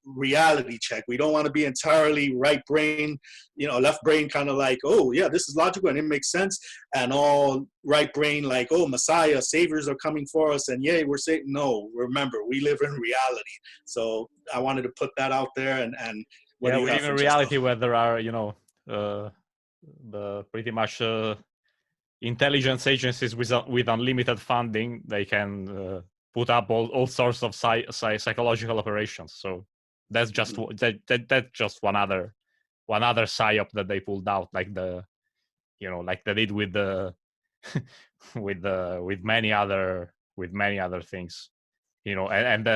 reality check. We don't want to be entirely right brain, left brain kind of like, oh yeah, this is logical and it makes sense, and all right brain like, oh, Messiah, saviors are coming for us, and yay, we're saying no. Remember, we live in reality. So I wanted to put that out there, and
we live in reality where there are, the pretty much intelligence agencies with unlimited funding. They can put up all sorts of psychological operations. So that's just that's just one other psyop that they pulled out, like like they did with the with many other things, and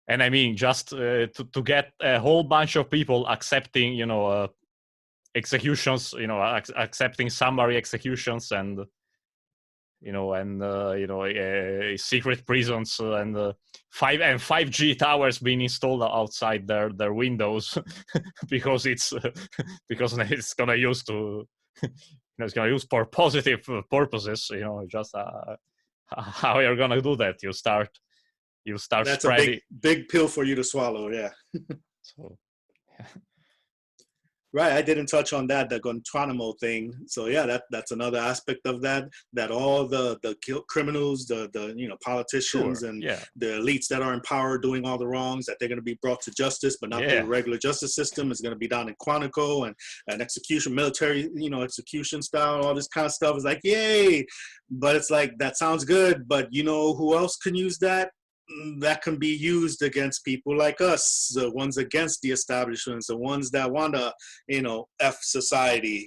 and I mean, just to get a whole bunch of people accepting, executions, accepting summary executions, and secret prisons, and 5G towers being installed outside their windows because it's gonna use it's gonna use for positive purposes. Just how you're gonna do that? You start
That's
spreading.
a big pill for you to swallow. Yeah.
So
Right, I didn't touch on that, the Guantanamo thing. So yeah, that's another aspect of that. That all the criminals, the politicians
Sure.
and
Yeah.
the elites that are in power doing all the wrongs, that they're going to be brought to justice, but not the
Yeah.
regular justice system. Is going to be down in Quantico and execution, military, execution style, all this kind of stuff. Is like, yay! But it's like, that sounds good, but you know who else can use that? That can be used against people like us, the ones against the establishments, the ones that want to, F society,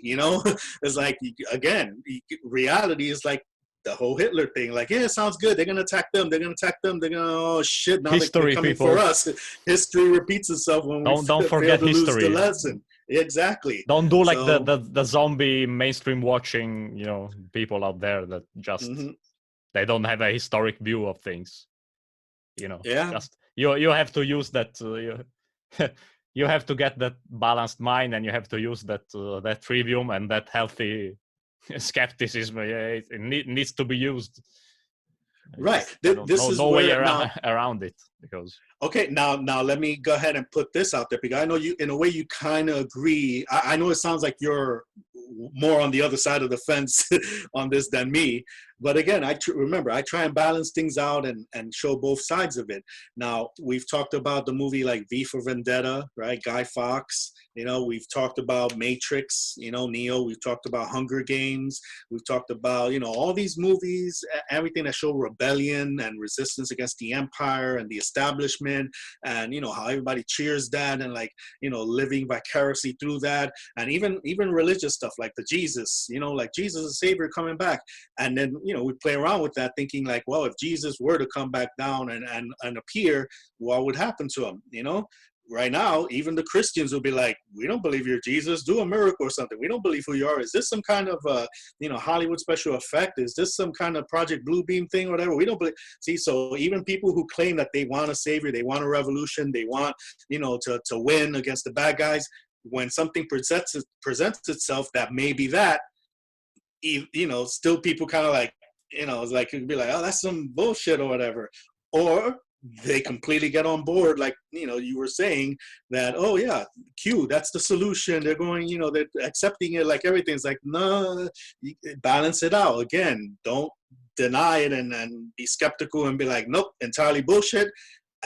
It's like, again, reality is like the whole Hitler thing. Like, yeah, it sounds good. They're going to attack them. They're going to attack them. They're going to, oh shit, now they're
History,
coming for
people.
us. History repeats itself when we
Don't
fail
forget
to lose the
history.
lesson. Exactly.
Don't do like
So,
the zombie mainstream watching, people out there that just they don't have a historic view of things.
yeah.
Just you have to use that. You have to get that balanced mind, and you have to use that trivium and that healthy skepticism. Yeah, it needs to be used.
Right.
This is no way around it, because.
Okay, now let me go ahead and put this out there, because I know you, in a way, you kind of agree. I know it sounds like you're more on the other side of the fence on this than me. But again, remember, I try and balance things out and show both sides of it. Now, we've talked about the movie like V for Vendetta, right? Guy Fawkes. We've talked about Matrix, Neo. We've talked about Hunger Games. We've talked about, all these movies, everything that show rebellion and resistance against the empire and the establishment, and, how everybody cheers that and like, living vicariously through that. And even religious stuff like the Jesus, like Jesus is Savior coming back. And then, we play around with that thinking like, well, if Jesus were to come back down and appear, what would happen to him, Right now, even the Christians will be like, we don't believe you're Jesus. Do a miracle or something. We don't believe who you are. Is this some kind of, Hollywood special effect? Is this some kind of Project Bluebeam thing or whatever? We don't believe. See, so even people who claim that they want a savior, they want a revolution, they want, to win against the bad guys, when something presents itself that may be that, still people kind of like, it's like, it'd be like, oh, that's some bullshit or whatever. Or they completely get on board, like, you were saying that, oh yeah, Q, that's the solution. They're going, they're accepting it, like everything's like, no, balance it out. Again, don't deny it and be skeptical and be like, nope, entirely bullshit.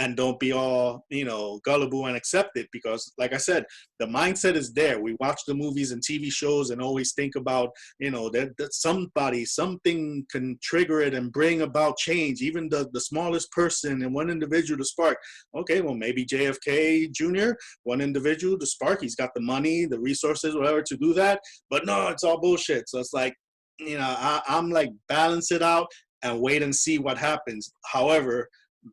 And don't be all, gullible and accept it, because like I said, the mindset is there. We watch the movies and TV shows and always think about, that something can trigger it and bring about change, even the smallest person and one individual to spark. Okay, well, maybe JFK Jr., one individual to spark. He's got the money, the resources, whatever to do that. But no, it's all bullshit. So it's like, I'm like, balance it out and wait and see what happens. However,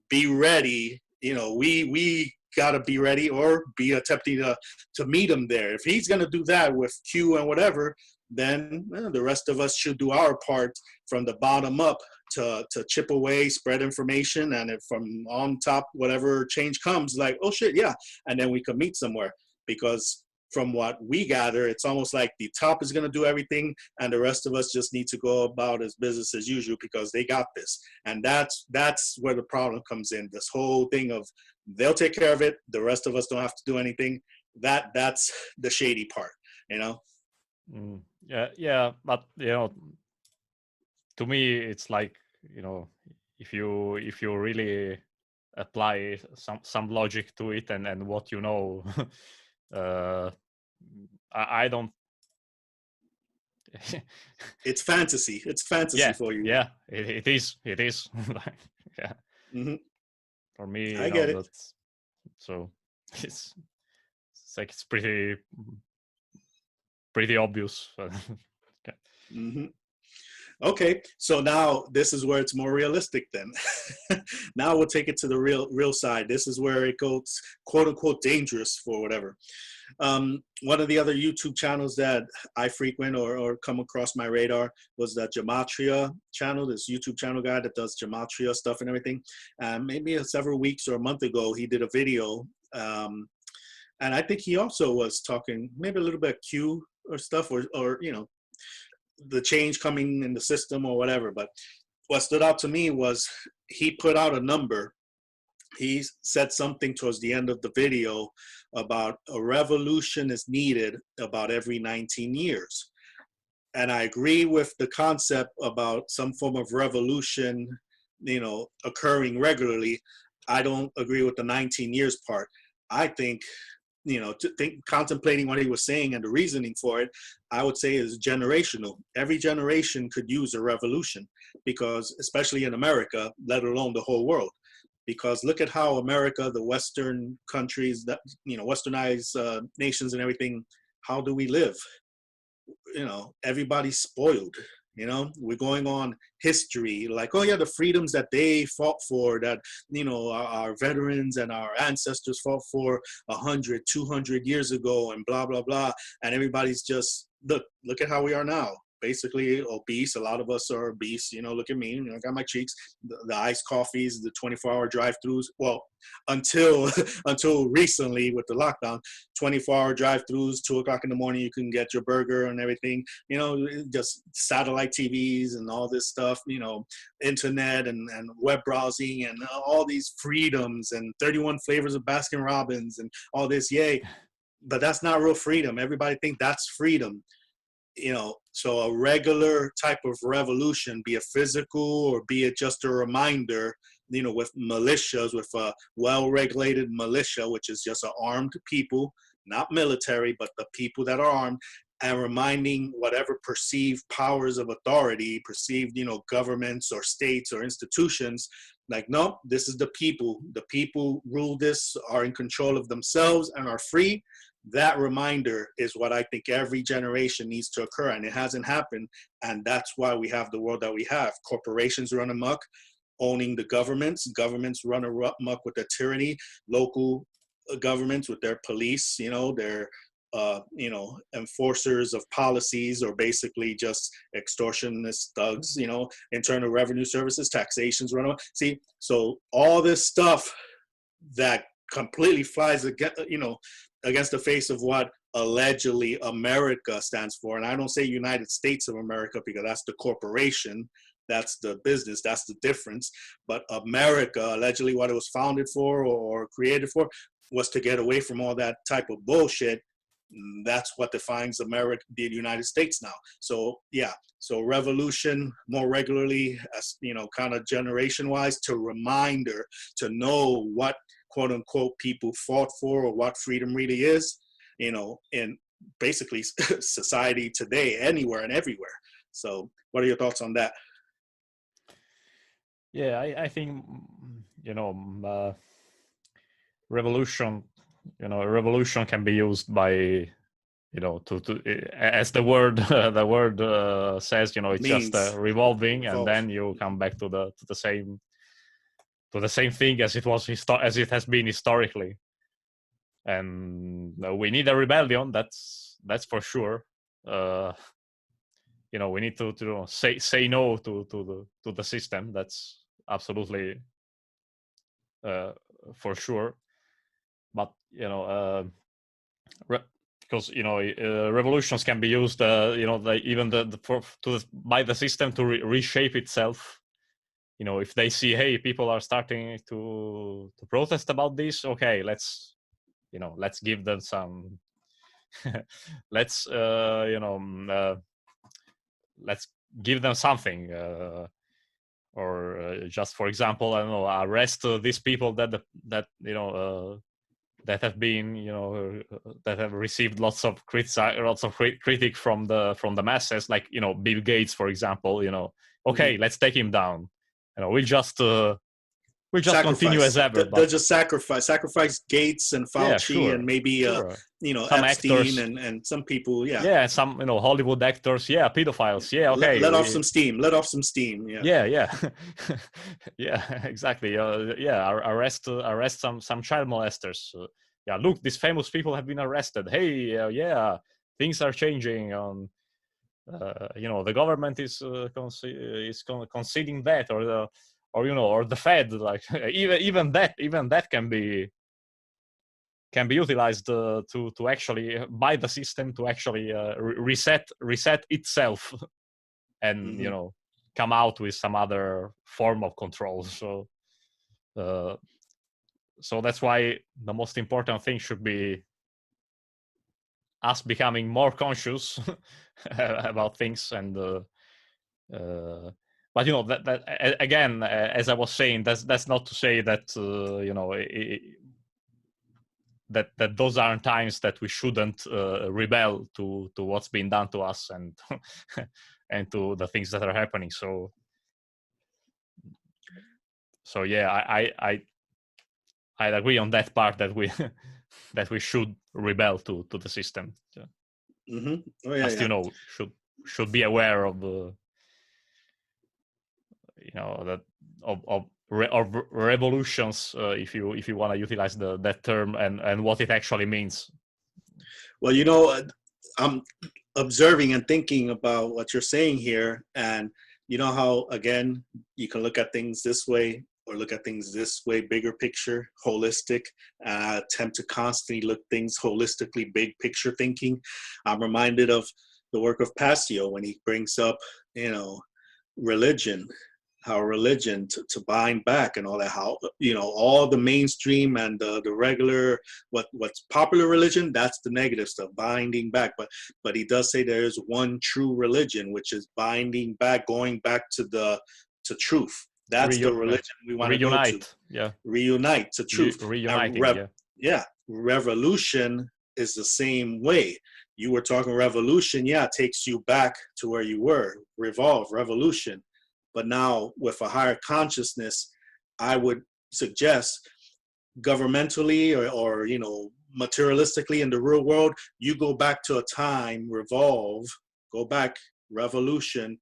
be ready, we gotta be ready, or be attempting to meet him there. If he's gonna do that with Q and whatever, then the rest of us should do our part from the bottom up to chip away, spread information, and if from on top whatever change comes, like, oh shit, yeah, and then we could meet somewhere. Because from what we gather, it's almost like the top is going to do everything and the rest of us just need to go about as business as usual because they got this. And that's where the problem comes in. This whole thing of they'll take care of it, the rest of us don't have to do anything. That's the shady part,
Yeah, but to me it's like, if you really apply some logic to it and what I don't.
It's fantasy. It's fantasy for you.
Yeah, it is. Yeah.
Mm-hmm.
For me,
I get it.
So it's like it's pretty obvious. Okay.
Mm-hmm. Okay, so now this is where it's more realistic then. Now we'll take it to the real side. This is where it goes, quote unquote, dangerous for whatever. One of the other YouTube channels that I frequent or come across my radar was the Gematria channel, this YouTube channel guy that does Gematria stuff and everything. Maybe several weeks or a month ago, he did a video. And I think he also was talking maybe a little bit Q or stuff or the change coming in the system or whatever. But what stood out to me was he put out a number he said something towards the end of the video about a revolution is needed about every 19 years. And I agree with the concept about some form of revolution, occurring regularly. I don't agree with the 19 years part. I think, contemplating what he was saying and the reasoning for it, I would say is generational. Every generation could use a revolution, because especially in America, let alone the whole world. Because look at how America, the Western countries, that westernized nations and everything, how do we live? Everybody's spoiled. We're going on history like, oh yeah, the freedoms that they fought for, that our veterans and our ancestors fought for 100, 200 years ago, and blah blah blah. And everybody's just look at how we are now, basically obese. A lot of us are obese. Look at me. I got my cheeks. The iced coffees, the 24-hour drive-throughs. Well, until recently with the lockdown, 24-hour drive-throughs. 2:00 in the morning, you can get your burger and everything. Just satellite TVs and all this stuff. Internet and web browsing and all these freedoms and 31 flavors of Baskin Robbins and all this. Yay! But that's not real freedom. Everybody think that's freedom. So a regular type of revolution, be it physical or be it just a reminder, with militias, with a well-regulated militia, which is just armed people, not military, but the people that are armed, and reminding whatever perceived powers of authority, perceived, governments or states or institutions, like, no, this is the people. The people rule this, are in control of themselves, and are free. That reminder is what I think every generation needs to occur, and it hasn't happened. And that's why we have the world that we have. Corporations run amok, owning the governments. Governments run amok with their tyranny. Local governments with their police, their enforcers of policies, or basically just extortionist thugs. Internal revenue services, taxations run amok. See, so all this stuff that completely flies against the face of what allegedly America stands for. And I don't say United States of America, because that's the corporation, that's the business, that's the difference. But America, allegedly what it was founded for or created for, was to get away from all that type of bullshit. That's what defines America, the United States now. So yeah, so revolution more regularly, as kind of generation wise, to reminder, to know what quote unquote people fought for, or what freedom really is, in basically society today, anywhere and everywhere. So what are your thoughts on that?
Yeah, I think, revolution, a revolution can be used by, as the word says, it's
Means
just revolving,
evolve.
and then you come back to the same thing as it was as it has been historically. And we need a rebellion. That's for sure. We need to say no to the system. That's absolutely for sure. But because revolutions can be used, even by the system to reshape itself. If they see, hey, people are starting to protest about this, okay, let's give them some let's give them something, or just, for example, I don't know, arrest these people that have been, that have received lots of critique from the masses, like Bill Gates, for example. Okay, let's take him down. We'll just continue as ever.
They'll just sacrifice Gates and Fauci,
yeah, sure,
and maybe
sure.
Some Epstein actors, and some people,
yeah, some Hollywood actors, yeah, pedophiles, yeah, okay.
Let off some steam. Yeah,
yeah, exactly. Yeah, arrest some child molesters. Yeah, look, these famous people have been arrested. Hey, yeah, things are changing. The government is conceding that, or the Fed, like even that can be utilized to actually, by the system, to actually reset itself, and come out with some other form of control. So so that's why the most important thing should be us becoming more conscious about things. And but that again, as I was saying, that's not to say that that those aren't times that we shouldn't rebel to what's being done to us and and to the things that are happening. So yeah, I agree on that part, that we that we should rebel to the system. So,
Oh, yeah,
just should be aware of that of revolutions, if you want to utilize that term, and what it actually means.
Well, I'm observing and thinking about what you're saying here, and you know how, again, you can look at things this way or look at things this way, bigger picture, holistic, attempt to constantly look things holistically, big picture thinking. I'm reminded of the work of Passio when he brings up, religion, how religion to bind back and all that, how, all the mainstream and the regular, what's popular religion, that's the negative stuff, binding back. But he does say there is one true religion, which is binding back, going back to truth. That's the religion we want to go to.
Yeah.
Reunite to truth.
Reuniting,
Revolution is the same way. You were talking revolution, it takes you back to where you were. Revolve, revolution. But now with a higher consciousness, I would suggest governmentally or materialistically in the real world, you go back to a time, go back, revolution,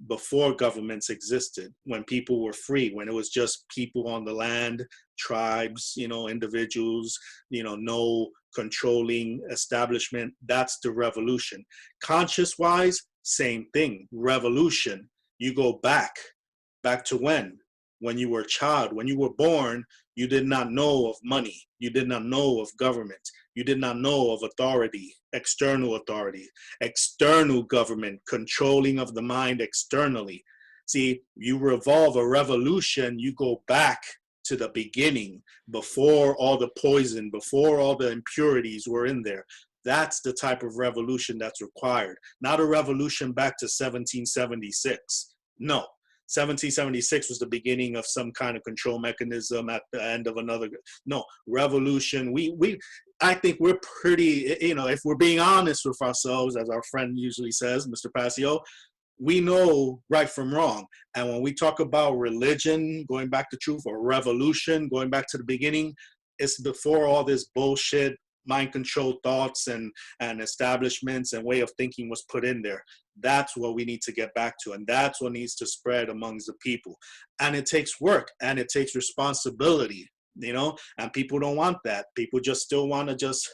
before governments existed, when people were free, when it was just people on the land, tribes, individuals, no controlling establishment. That's the revolution. Conscious wise, same thing, revolution. You go back to when you were a child, when you were born, you did not know of money. You did not know of government. You did not know of authority, external government, controlling of the mind externally. See, you revolve a revolution, you go back to the beginning, before all the poison, before all the impurities were in there. That's the type of revolution that's required. Not a revolution back to 1776. No. 1776 was the beginning of some kind of control mechanism at the end of another. No, revolution. I think we're pretty, if we're being honest with ourselves, as our friend usually says, Mr. Passio, we know right from wrong. And when we talk about religion, going back to truth, or revolution, going back to the beginning, it's before all this bullshit, mind control thoughts and establishments and way of thinking was put in there. That's what we need to get back to, and that's what needs to spread amongst the people. And it takes work and it takes responsibility, and people don't want that. People just still want to just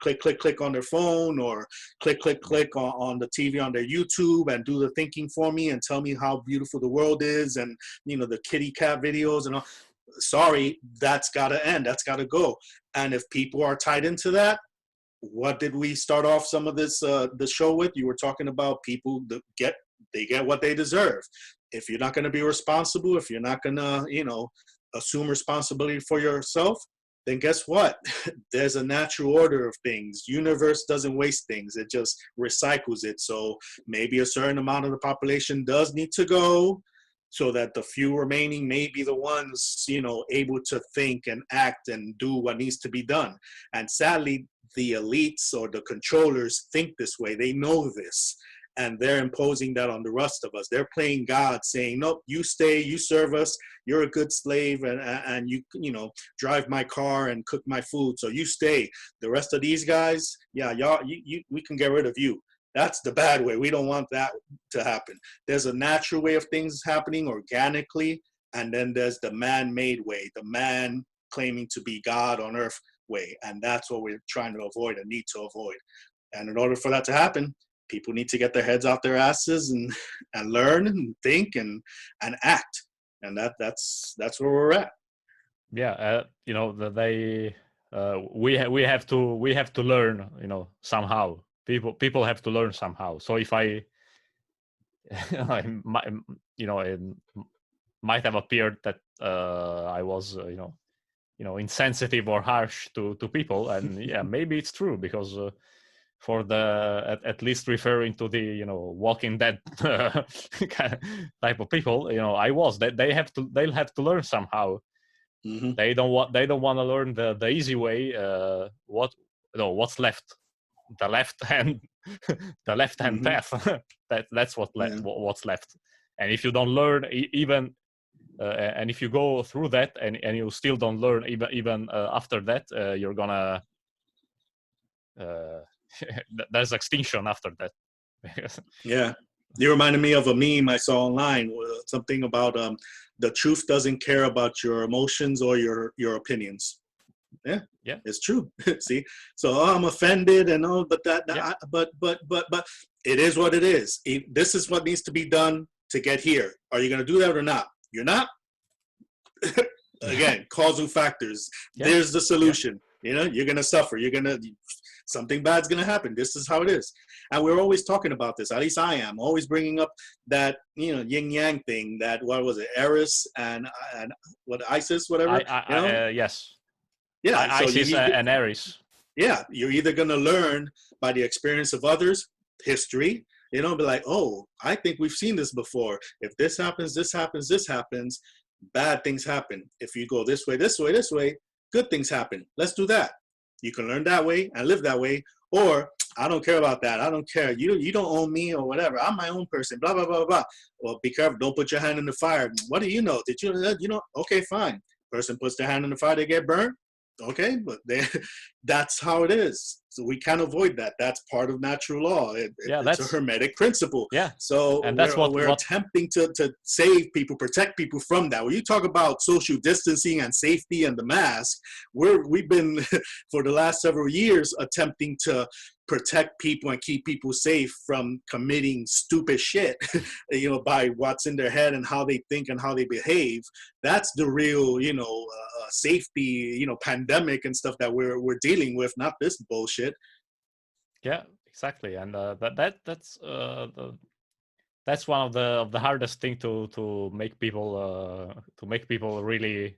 click on their phone, or click on the TV on their YouTube, and do the thinking for me and tell me how beautiful the world is, and the kitty cat videos and all. Sorry, that's got to end. That's got to go. And if people are tied into that, what did we start off some of this the show with? You were talking about people that get what they deserve. If you're not going to be responsible, if you're not going to assume responsibility for yourself, then guess what? There's a natural order of things. Universe doesn't waste things. It just recycles it. So maybe a certain amount of the population does need to go, so that the few remaining may be the ones, able to think and act and do what needs to be done. And sadly, the elites or the controllers think this way. They know this, and they're imposing that on the rest of us. They're playing God, saying, nope, you stay, you serve us, you're a good slave, and you drive my car and cook my food, so you stay. The rest of these guys, y'all, we can get rid of you. That's the bad way. We don't want that to happen. There's a natural way of things happening organically, and then there's the man-made way, the man claiming to be God on earth way. And that's what we're trying to avoid and need to avoid. And in order for that to happen, people need to get their heads out their asses and learn and think and act. And that's where we're at.
Yeah, we have to learn, somehow. People have to learn somehow. So if it might have appeared that I was insensitive or harsh to people. And yeah, maybe it's true, because for the at least referring to the Walking Dead type of people, I was that they'll have to learn somehow.
Mm-hmm.
They don't want to learn the easy way. What's left, the left hand the left hand path. That's what's left. And if you don't learn even and if you go through that and you still don't learn even after that, you're gonna there's extinction after that.
Yeah, you reminded me of a meme I saw online, something about the truth doesn't care about your emotions or your opinions. Yeah, it's true. See, so I'm offended and all, but but it is what it is. This is what needs to be done to get here. Are you going to do that or not? You're not. Again, causal factors. There's the solution. You're going to suffer. Something bad's going to happen. This is how it is. And we're always talking about this. At least I am always bringing up that, yin yang thing, that, what was it? Eris and what, Isis, whatever.
Yes.
Yeah.
Isis and Aries.
Yeah. You're either going to learn by the experience of others, history, be like, oh, I think we've seen this before. If this happens, this happens, this happens, bad things happen. If you go this way, this way, this way, good things happen. Let's do that. You can learn that way and live that way. Or, I don't care about that. I don't care. You don't own me or whatever. I'm my own person. Blah, blah, blah, blah. Well, be careful. Don't put your hand in the fire. What do you know? Did you know? Okay, fine. Person puts their hand in the fire, they get burned. Okay, but that's how it is. So we can't avoid that. That's part of natural law. It's a hermetic principle.
Yeah.
So
and that's
we're attempting to save people, protect people from that. When you talk about social distancing and safety and the mask, we've been for the last several years attempting to protect people and keep people safe from committing stupid shit, by what's in their head and how they think and how they behave. That's the real, safety, pandemic and stuff that we're dealing with, not this bullshit.
Yeah, exactly. And that's one of the hardest thing to make people really,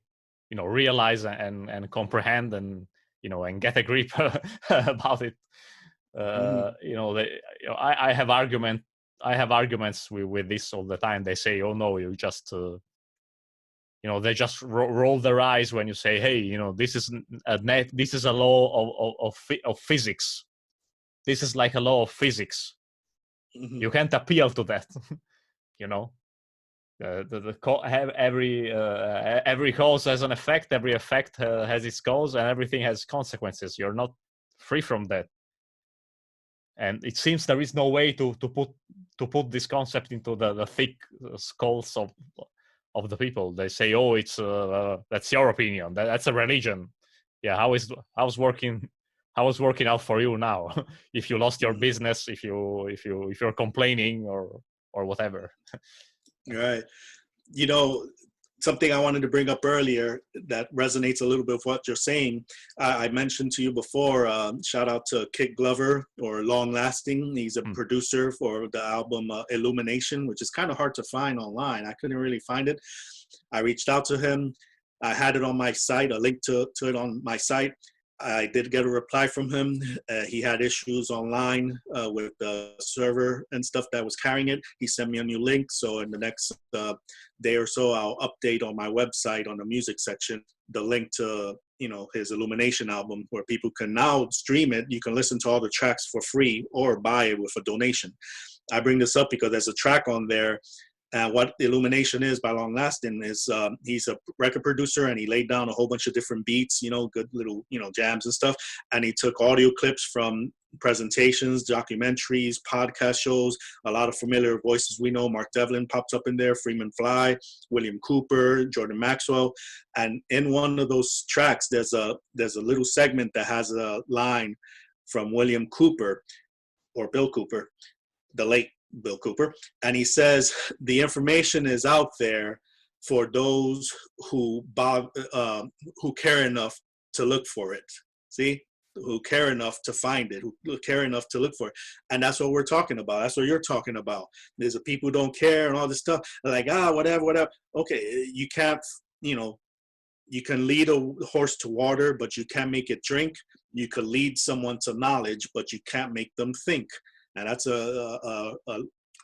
realize and comprehend and and get a grip about it. I have arguments with this all the time. They say, oh no, you just they just roll their eyes when you say, hey, this is a law of physics. This is like a law of physics. You can't appeal to that. Every cause has an effect. Every effect has its cause, and everything has consequences. You're not free from that. And it seems there is no way to put this concept into the thick skulls of the people. They say, "Oh, it's that's your opinion. That's a religion." Yeah, how's working out for you now? If you lost your business, if you're complaining or whatever.
Right. Something I wanted to bring up earlier that resonates a little bit with what you're saying. I mentioned to you before, shout out to Kit Glover, or Long Lasting. He's a producer for the album Illumination, which is kind of hard to find online. I couldn't really find it. I reached out to him. I had it on my site, a link to it on my site. I did get a reply from him. He had issues online with the server and stuff that was carrying it. He sent me a new link. So in the next day or so, I'll update on my website on the music section the link to his Illumination album, where people can now stream it. You can listen to all the tracks for free or buy it with a donation. I bring this up because there's a track on there. And what Illumination is by Long Lasting is he's a record producer, and he laid down a whole bunch of different beats, good little, jams and stuff. And he took audio clips from presentations, documentaries, podcast shows, a lot of familiar voices we know. Mark Devlin pops up in there, Freeman Fly, William Cooper, Jordan Maxwell. And in one of those tracks, there's a little segment that has a line from William Cooper, or Bill Cooper, the late Bill Cooper, and he says the information is out there for those who care enough to look for it. See, who care enough to find it, who care enough to look for it. And that's what we're talking about. That's what you're talking about. There's a people who don't care and all this stuff. They're like, whatever. Okay, you can't, you can lead a horse to water, but you can't make it drink. You could lead someone to knowledge, but you can't make them think. And that's a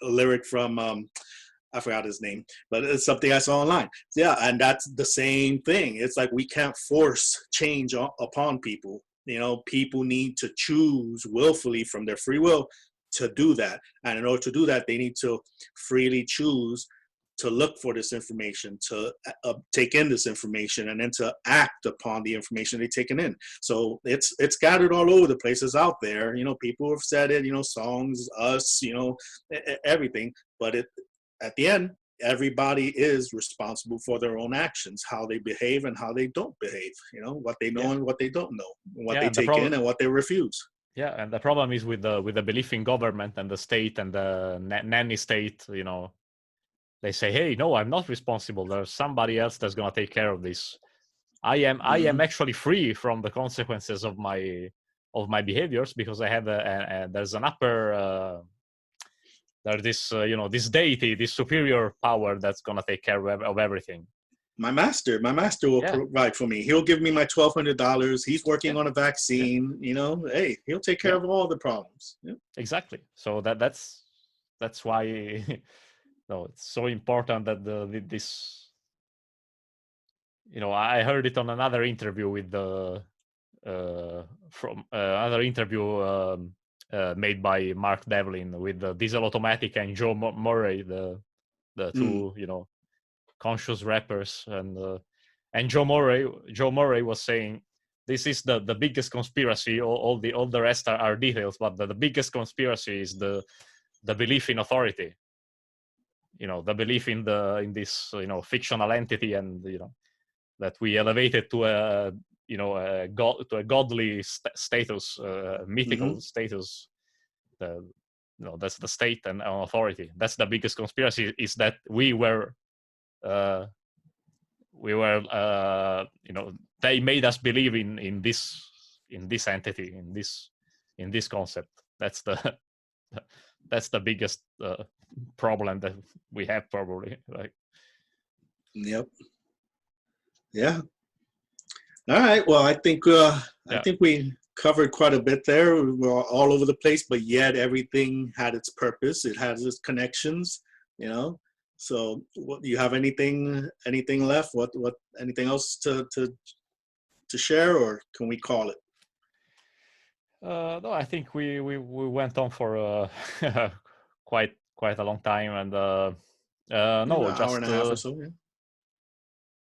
lyric from, I forgot his name, but it's something I saw online. Yeah, and that's the same thing. It's like we can't force change upon people. You know, people need to choose willfully from their free will to do that. And in order to do that, they need to freely choose to look for this information, to take in this information, and then to act upon the information they've taken in. So it's scattered all over the places out there. You know, people have said it, you know, songs, us, you know, everything. But at the end, everybody is responsible for their own actions, how they behave and how they don't behave, you know, what they know and what they don't know, what they take in and what they refuse.
Yeah, and the problem is with the belief in government and the state and the nanny state, you know. They say, hey, no, I'm not responsible. There's somebody else that's going to take care of this. I am actually free from the consequences of my behaviors because I have there's an upper, there's this, you know, this deity, this superior power that's going to take care of everything.
My master will provide for me. He'll give me my $1,200. He's working on a vaccine, you know, hey, he'll take care of all the problems. Yeah.
Exactly. So that's why no, it's so important that this, you know, I heard it on another interview with another interview made by Mark Devlin with Diesel Automatic and Joe Murray, the two, you know, conscious rappers, and Joe Murray was saying this is the biggest conspiracy. All the rest are details, but the biggest conspiracy is the belief in authority. You know, the belief in this, you know, fictional entity, and, you know, that we elevated to a, you know, a godly status, mythical status. You know, that's the state and authority. That's the biggest conspiracy, is that we were, you know, they made us believe in this entity, in this concept. That's the biggest problem that we have, probably. Like,
yep. Yeah. All right. Well, I think we covered quite a bit there. We were all over the place, but yet everything had its purpose. It has its connections, you know. So, what, do you have anything left? What anything else to share, or can we call it?
No, I think we went on for quite a long time, and no,
just
just
hour and a half or so.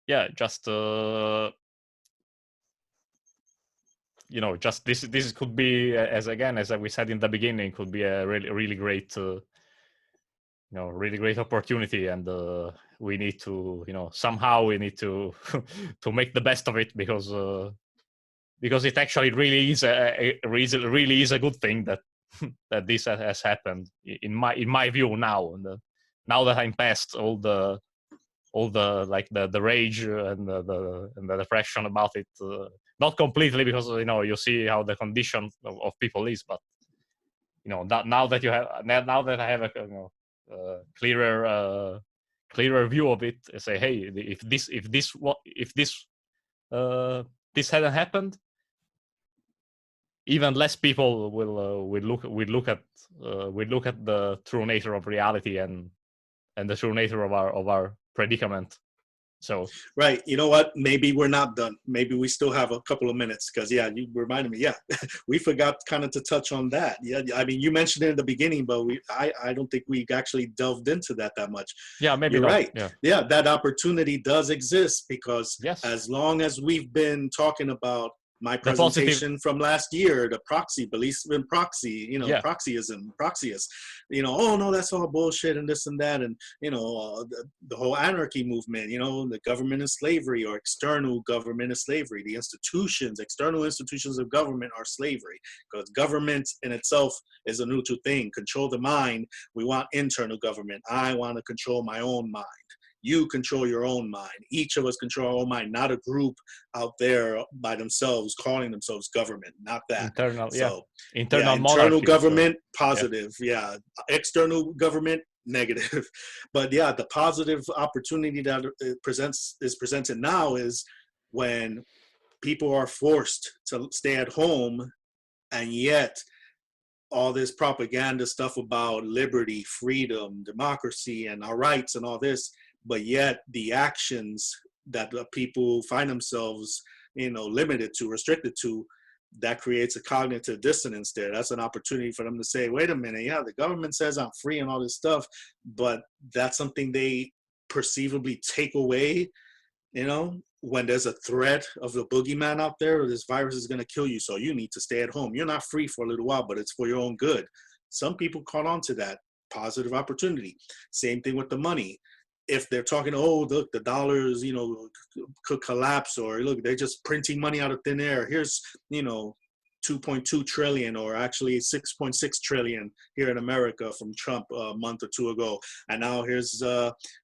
Yeah, just you know, just this could be, as we said in the beginning, could be a really great, you know, really great opportunity, and we need to, you know, somehow we need to to make the best of it, because it actually really is a good thing that that this has happened, in my view now. And now that I'm past all the like the rage and the depression about it, not completely, because, you know, you see how the condition of people is, but, you know, now that I have a, you know, clearer view of it, I say, hey, if this hadn't happened, even less people will look at the true nature of reality and the true nature of our predicament. So,
right, you know what? Maybe we're not done. Maybe we still have a couple of minutes, because you reminded me. Yeah, we forgot kind of to touch on that. Yeah, I mean, you mentioned it in the beginning, but I don't think we actually delved into that much.
Yeah, maybe
you're
not.
right.
Yeah,
that opportunity does exist, because
yes,
as long as we've been talking about my presentation from last year, the proxy, beliefs in proxy, you know, proxyist, you know, oh no, that's all bullshit and this and that, and, you know, the whole anarchy movement, you know, the government is slavery, or external government is slavery. The external institutions of government are slavery, because government in itself is a neutral thing. Control the mind. We want internal government. I want to control my own mind. You control your own mind. Each of us control our own mind, not a group out there by themselves calling themselves government, not that. Internal government, positive. Yeah. External government, negative. But yeah, the positive opportunity that is presented now is when people are forced to stay at home, and yet all this propaganda stuff about liberty, freedom, democracy, and our rights and all this, but yet the actions that the people find themselves, limited to, restricted to, that creates a cognitive dissonance there. That's an opportunity for them to say, wait a minute, yeah, the government says I'm free and all this stuff, but that's something they perceivably take away, when there's a threat of the boogeyman out there, or this virus is going to kill you, so you need to stay at home. You're not free for a little while, but it's for your own good. Some people caught on to that positive opportunity. Same thing with the money. If they're talking, oh, look, the dollars, could collapse, or look, they're just printing money out of thin air. Here's, 2.2 trillion, or actually 6.6 trillion here in America from Trump a month or two ago. And now here's,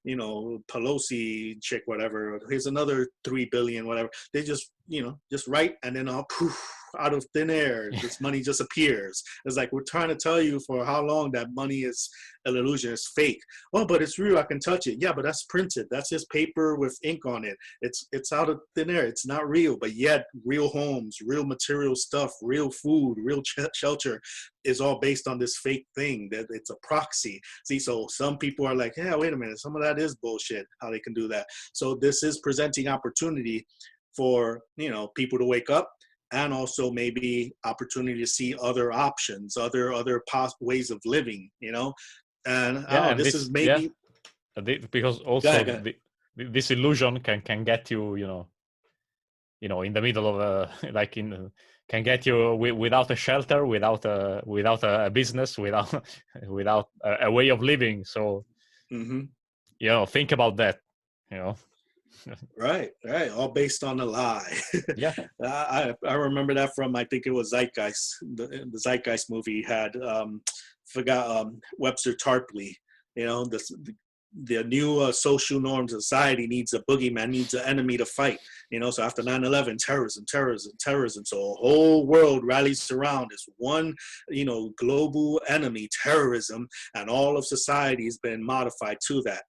Pelosi chick, whatever. Here's another 3 billion, whatever. They just, just write, and then poof, out of thin air, this money just appears. It's like, we're trying to tell you for how long that money is an illusion, it's fake. Oh, but it's real, I can touch it. Yeah, but that's printed. That's just paper with ink on it. It's out of thin air. It's not real, but yet real homes, real material stuff, real food, real shelter is all based on this fake thing, that it's a proxy. See, so some people are like, yeah, wait a minute, some of that is bullshit, how they can do that. So this is presenting opportunity for, people to wake up, and also maybe opportunity to see other options, other ways of living, And this is maybe
because also this illusion can get you, in the middle of can get you without a shelter, without a business, without a way of living. So think about that.
Right. All based on a lie.
Yeah.
I remember that from, I think it was Zeitgeist, the Zeitgeist movie had, Webster Tarpley, the new social norms of society needs a boogeyman, needs an enemy to fight, so after 9/11, terrorism. So the whole world rallies around this one, global enemy, terrorism, and all of society has been modified to that.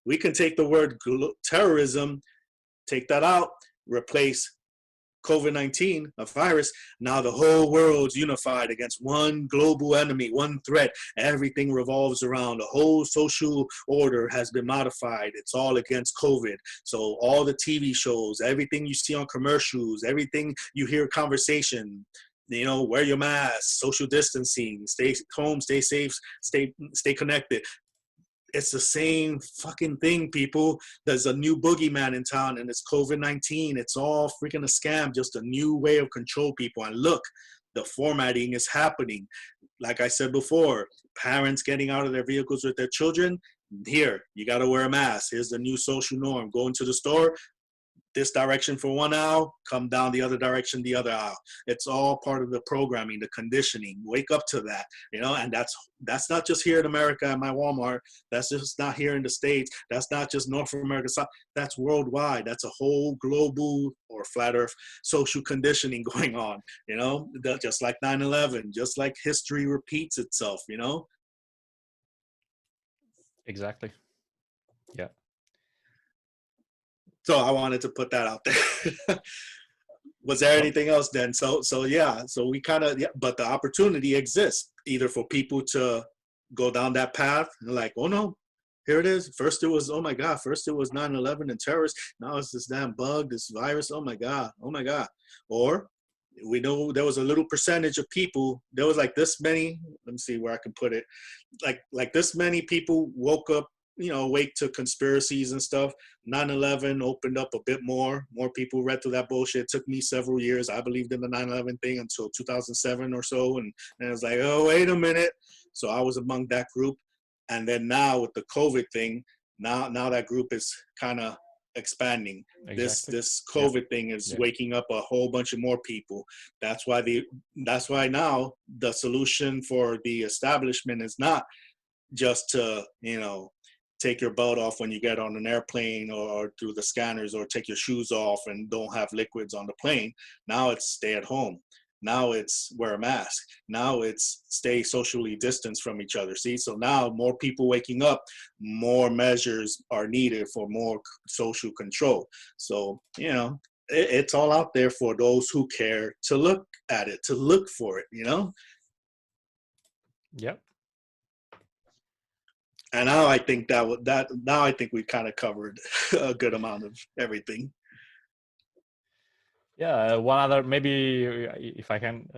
We can take the word terrorism, take that out, replace COVID-19, a virus. Now the whole world's unified against one global enemy, one threat. Everything revolves around, the whole social order has been modified. It's all against COVID. So all the TV shows, everything you see on commercials, everything you hear conversation, wear your mask, social distancing, stay home, stay safe, stay connected. It's the same fucking thing, people. There's a new boogeyman in town, and it's COVID-19. It's all freaking a scam, just a new way of control people. And look, the formatting is happening. Like I said before, parents getting out of their vehicles with their children. Here, you got to wear a mask. Here's the new social norm. Go into the store, this direction for 1 hour, come down the other direction the other hour. It's all part of the programming, the conditioning. Wake up to that, and that's not just here in America at my Walmart. That's just not here in the States. That's not just North America. That's worldwide. That's a whole global or flat earth social conditioning going on, just like 9/11, just like history repeats itself,
Exactly. Yeah.
So I wanted to put that out there. Was there anything else then? So we kind of, but the opportunity exists either for people to go down that path and like, oh no, here it is. First it was, oh my God, first it was 9/11 and terrorists. Now it's this damn bug, this virus. Oh my God. Or we know there was a little percentage of people, there was like this many, let me see where I can put it. Like this many people woke up, awake to conspiracies and stuff. 9/11 opened up a bit more people read through that bullshit. It took me several years. I believed in the 9/11 thing until 2007 or so, and I was like, oh, wait a minute. So I was among that group. And then now with the COVID thing, now that group is kind of expanding.
Exactly.
This COVID thing is waking up a whole bunch of more people. That's why now the solution for the establishment is not just to, take your belt off when you get on an airplane or through the scanners, or take your shoes off and don't have liquids on the plane. Now it's stay at home. Now it's wear a mask. Now it's stay socially distanced from each other. See, so now more people waking up, more measures are needed for more social control. So, it's all out there for those who care to look at it, to look for it,
Yep.
And now I think now I think we kind of covered a good amount of everything.
Yeah, one other, maybe if I can,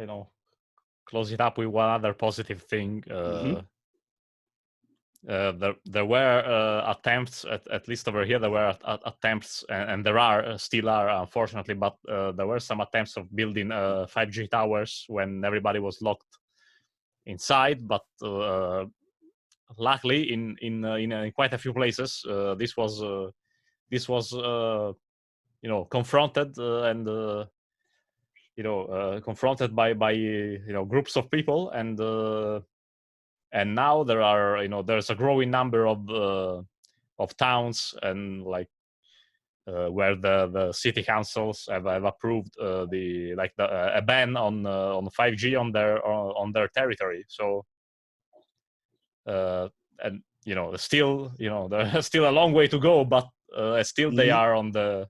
close it up with one other positive thing. There were attempts, at least over here, there were attempts, and there are, still are, unfortunately, but there were some attempts of building 5G towers when everybody was locked inside. But luckily, in quite a few places, this was confronted and confronted by groups of people, and now there are there's a growing number of towns and where the city councils have approved a ban on 5G on their territory. So and still there's still a long way to go, but still they are on the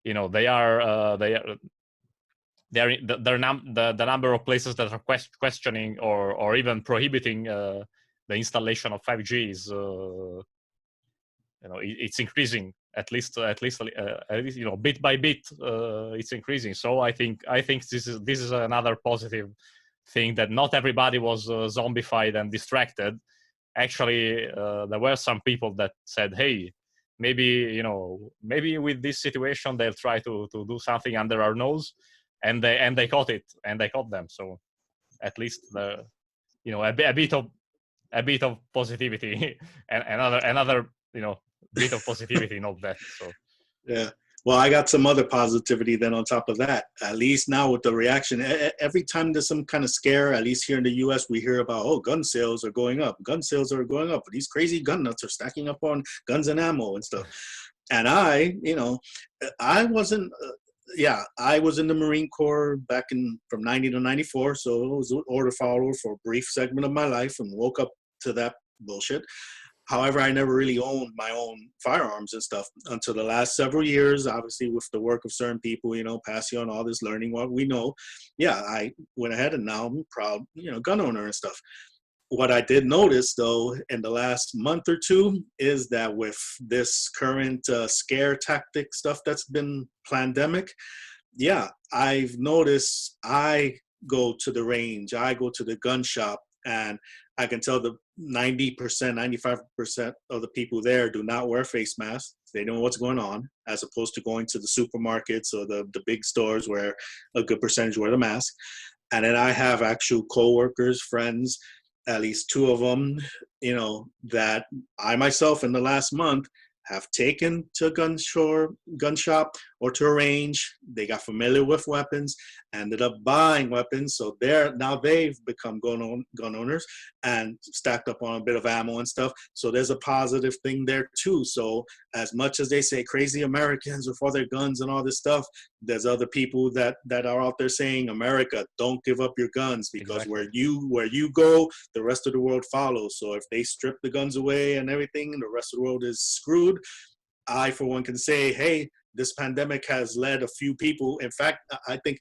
they are the number of places that are questioning or even prohibiting the installation of 5G is it's increasing, at least bit by bit. It's increasing. So I think this is another positive thing, that not everybody was zombified and distracted. Actually, there were some people that said, hey, maybe with this situation they'll try to do something under our nose, and they caught it, and they caught them. So at least a bit of positivity and another bit of positivity, not that. So
yeah. Well, I got some other positivity then on top of that. At least now with the reaction, every time there's some kind of scare, at least here in the US, we hear about, gun sales are going up. Gun sales are going up. These crazy gun nuts are stacking up on guns and ammo and stuff. And I wasn't, I was in the Marine Corps back from 90 to 94. So it was an order follower for a brief segment of my life and woke up to that bullshit. However, I never really owned my own firearms and stuff until the last several years, obviously with the work of certain people, passing on all this learning what we know. Yeah, I went ahead and now I'm a proud, gun owner and stuff. What I did notice, though, in the last month or two is that with this current scare tactic stuff that's been pandemic, I've noticed I go to the range, I go to the gun shop, and I can tell the 90%, 95% of the people there do not wear face masks. They know what's going on, as opposed to going to the supermarkets or the big stores where a good percentage wear the mask. And then I have actual coworkers, friends, at least two of them, that I myself in the last month have taken to a gun shop or to a range. They got familiar with weapons, ended up buying weapons. So they've become gun owners and stacked up on a bit of ammo and stuff. So there's a positive thing there too. So as much as they say crazy Americans with all their guns and all this stuff, there's other people that are out there saying, America, don't give up your guns, because exactly. where you go, the rest of the world follows. So if they strip the guns away and everything, the rest of the world is screwed. I, for one, can say, hey, this pandemic has led a few people. In fact, I think,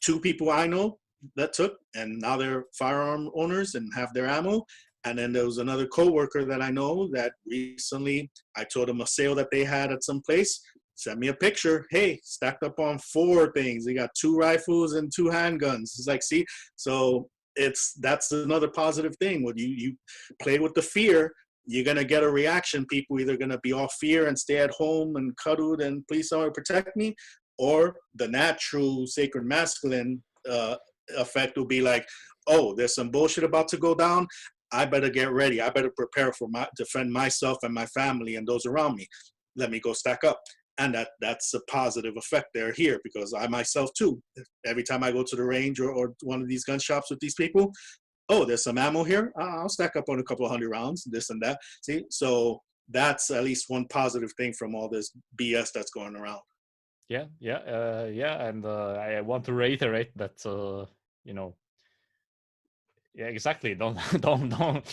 two people I know that took, and now they're firearm owners and have their ammo. And then there was another coworker that I know that recently, I told him a sale that they had at some place. Sent me a picture. Hey, stacked up on 4 things. They got 2 rifles and 2 handguns. It's like, see, so that's another positive thing. When you play with the fear, you're going to get a reaction. People either going to be off fear and stay at home and cuddled and please someone protect me, or the natural sacred masculine effect will be like, oh, there's some bullshit about to go down. I better get ready. I better prepare defend myself and my family and those around me. Let me go stack up. And that's a positive effect there here, because I myself too, every time I go to the range or one of these gun shops with these people, oh, there's some ammo here. I'll stack up on a couple of 100 rounds, this and that. See, so that's at least one positive thing from all this BS that's going around.
And I want to reiterate that yeah, exactly. Don't, don't.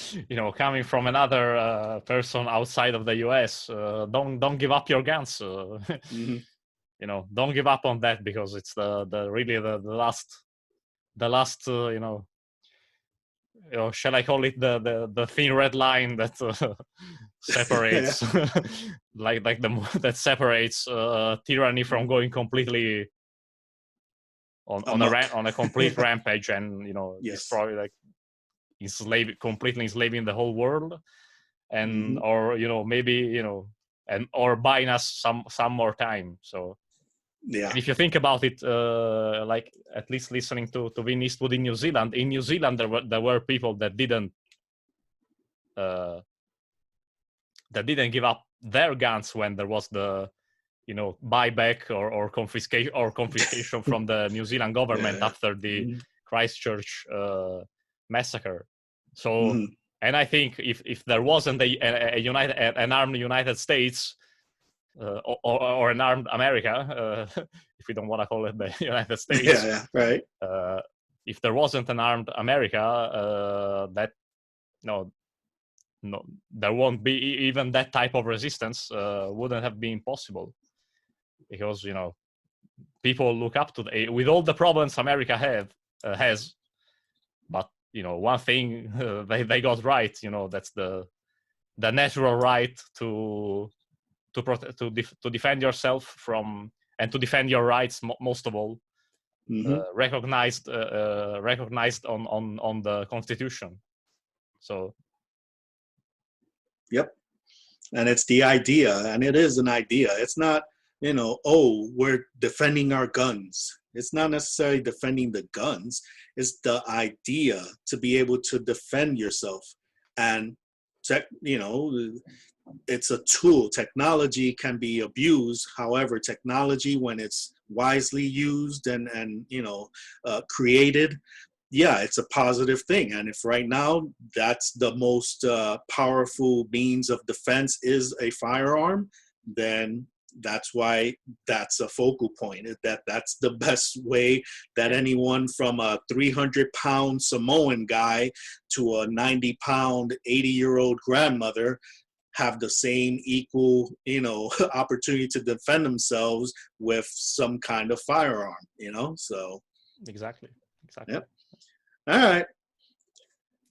Coming from another person outside of the U.S., don't give up your guns.
Mm-hmm.
Don't give up on that, because it's the really the last. Shall I call it the thin red line that
Yeah.
separates, like that separates tyranny from going completely
Amok.
on a complete rampage, and
Yes.
destroy, like, completely enslaving the whole world, and
Mm-hmm.
or maybe and or buying us some more time. So,
Yeah.
and if you think about it, like, at least listening to Vin Eastwood in New Zealand, there were people that didn't uh, give up their guns when there was the buyback or confiscation from the New Zealand government
Yeah.
after the
Mm-hmm.
Christchurch massacre. So,
Mm-hmm.
and I think if there wasn't an armed United States, or an armed America, if we don't want to call it the United
Yeah.
States,
Yeah. Right.
if there wasn't an armed America, that no, no, there won't be even that type of resistance. Wouldn't have been possible, because people look up to with all the problems America has, but one thing they got right. That's the natural right to defend yourself from, and to defend your rights, most of all,
Mm-hmm.
recognized on the Constitution. So,
Yep. And it's the idea, and it is an idea. It's not, oh, we're defending our guns. It's not necessarily defending the guns. It's the idea to be able to defend yourself. And it's a tool. Technology can be abused. However, technology, when it's wisely used and created, yeah, it's a positive thing. And if right now that's the most powerful means of defense is a firearm, then that's why that's a focal point. That's the best way that anyone from a 300-pound Samoan guy to a 90-pound, 80-year-old grandmother have the same equal, opportunity to defend themselves with some kind of firearm, so.
exactly.
Yep. All right.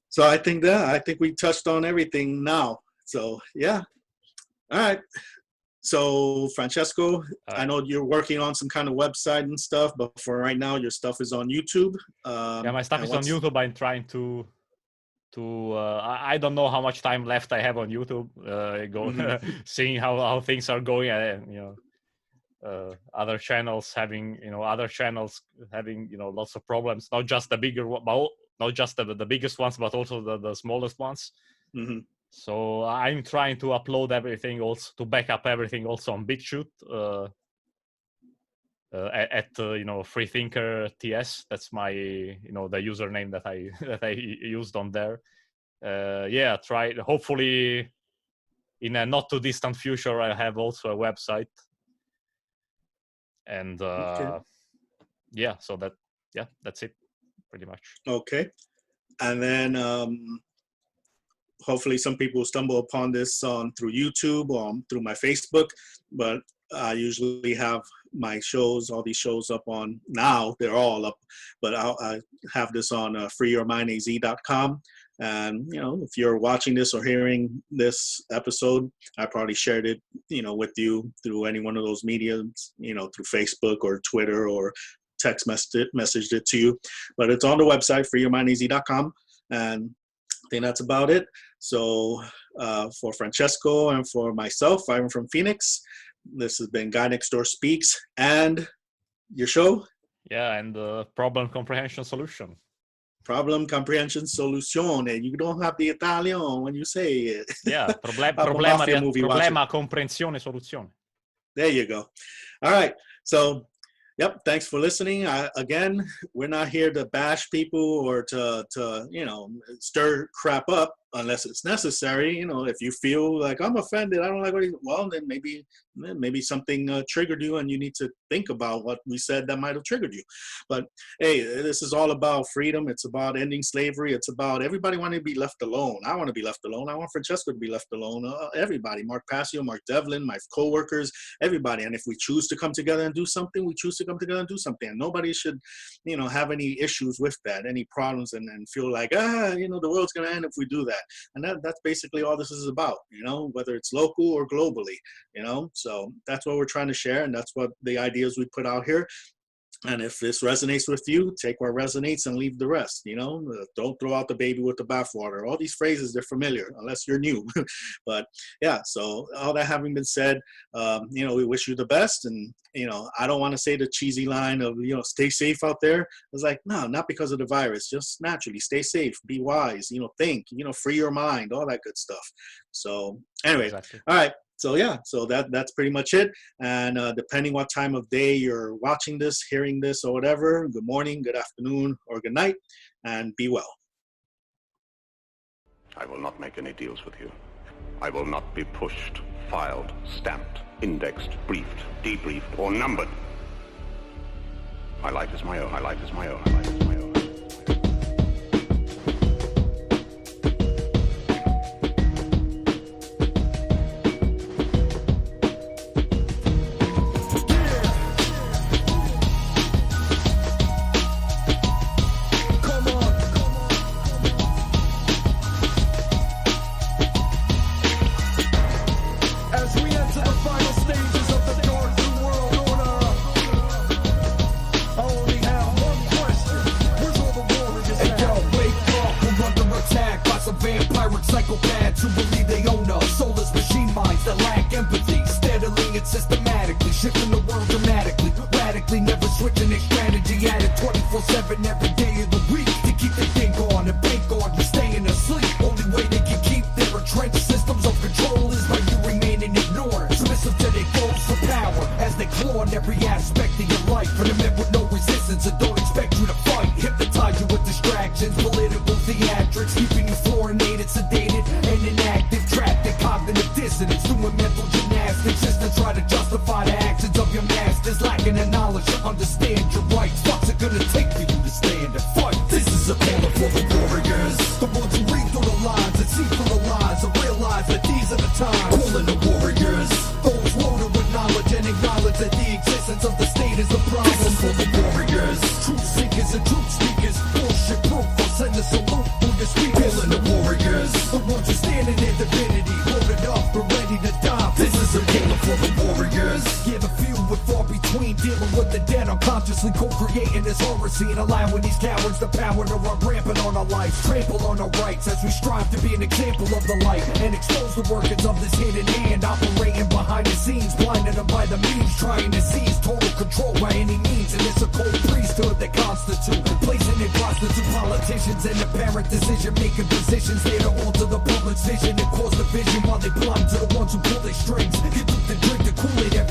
So I think we touched on everything now. So yeah. All right. So Francesco, I know you're working on some kind of website and stuff, but for right now, your stuff is on YouTube.
Yeah, my stuff is on YouTube. I'm trying to I don't know how much time left I have on YouTube. Seeing how things are going, and other channels having lots of problems. Not just the bigger one, but not just the biggest ones, but also the smallest ones.
Mm-hmm.
So I'm trying to upload everything, also to back up everything also on BitChute. At Freethinker TS. That's my the username that I used on there. Try, hopefully in a not too distant future I have also a website, and so that's it pretty much.
Okay. And then hopefully some people stumble upon this through YouTube or through my Facebook, but I usually have my shows, all these shows up on, now they're all up, but I have this on freeyourmindaz.com. And, if you're watching this or hearing this episode, I probably shared it, with you through any one of those mediums, through Facebook or Twitter, or text messaged it to you. But it's on the website, freeyourmindaz.com. And I think that's about it. So for Francesco and for myself, I'm from Phoenix. This has been Guy Next Door Speaks, and your show?
Yeah, and Problem Comprehension Solution.
Problem Comprehension Soluzione. You don't have the Italian when you say it.
Yeah, problema comprensione soluzione.
There you go. All right. So, yep, thanks for listening. Again, we're not here to bash people or to stir crap up. unless it's necessary. You know, if you feel like I'm offended, I don't like what well, then maybe something triggered you and you need to think about what we said that might have triggered you. But hey, this is all about freedom. It's about ending slavery. It's about everybody wanting to be left alone. I want to be left alone. I want Francesco to be left alone. Everybody, Mark Passio, Mark Devlin, my co-workers, everybody. And if we choose to come together and do something, we choose to come together and do something. And nobody should, you know, have any issues with that, any problems, and feel like, you know, the world's going to end if we do that. And that's basically all this is about, you know, whether it's local or globally, you know. So that's what we're trying to share, and that's what the ideas we put out here. And if this resonates with you, take what resonates and leave the rest, you know. Don't throw out the baby with the bathwater. All these phrases, they're familiar, unless you're new. But yeah, so all that having been said, you know, we wish you the best. And, you know, I don't want to say the cheesy line of, you know, stay safe out there. It's like, no, not because of the virus, just naturally stay safe, be wise, you know, think, you know, free your mind, all that good stuff. So anyway, exactly. All right. So yeah, so that's pretty much it. And depending what time of day you're watching this, hearing this, or whatever, good morning, good afternoon, or good night, and be well.
I will not make any deals with you. I will not be pushed, filed, stamped, indexed, briefed, debriefed, or numbered. My life is my own. My life is my own. My life is my own.
Allowing these cowards the power to run rampant on our lives, trample on our rights as we strive to be an example of the light and expose the workings of this hidden hand operating behind the scenes, blinded them by the means, trying to seize total control by any means. And it's a cold priesthood that constitute placing in prostitute politicians and apparent decision-making positions there to alter the public's vision and cause division while they blind to the ones who pull their strings. Get the drink to Kool-Aid every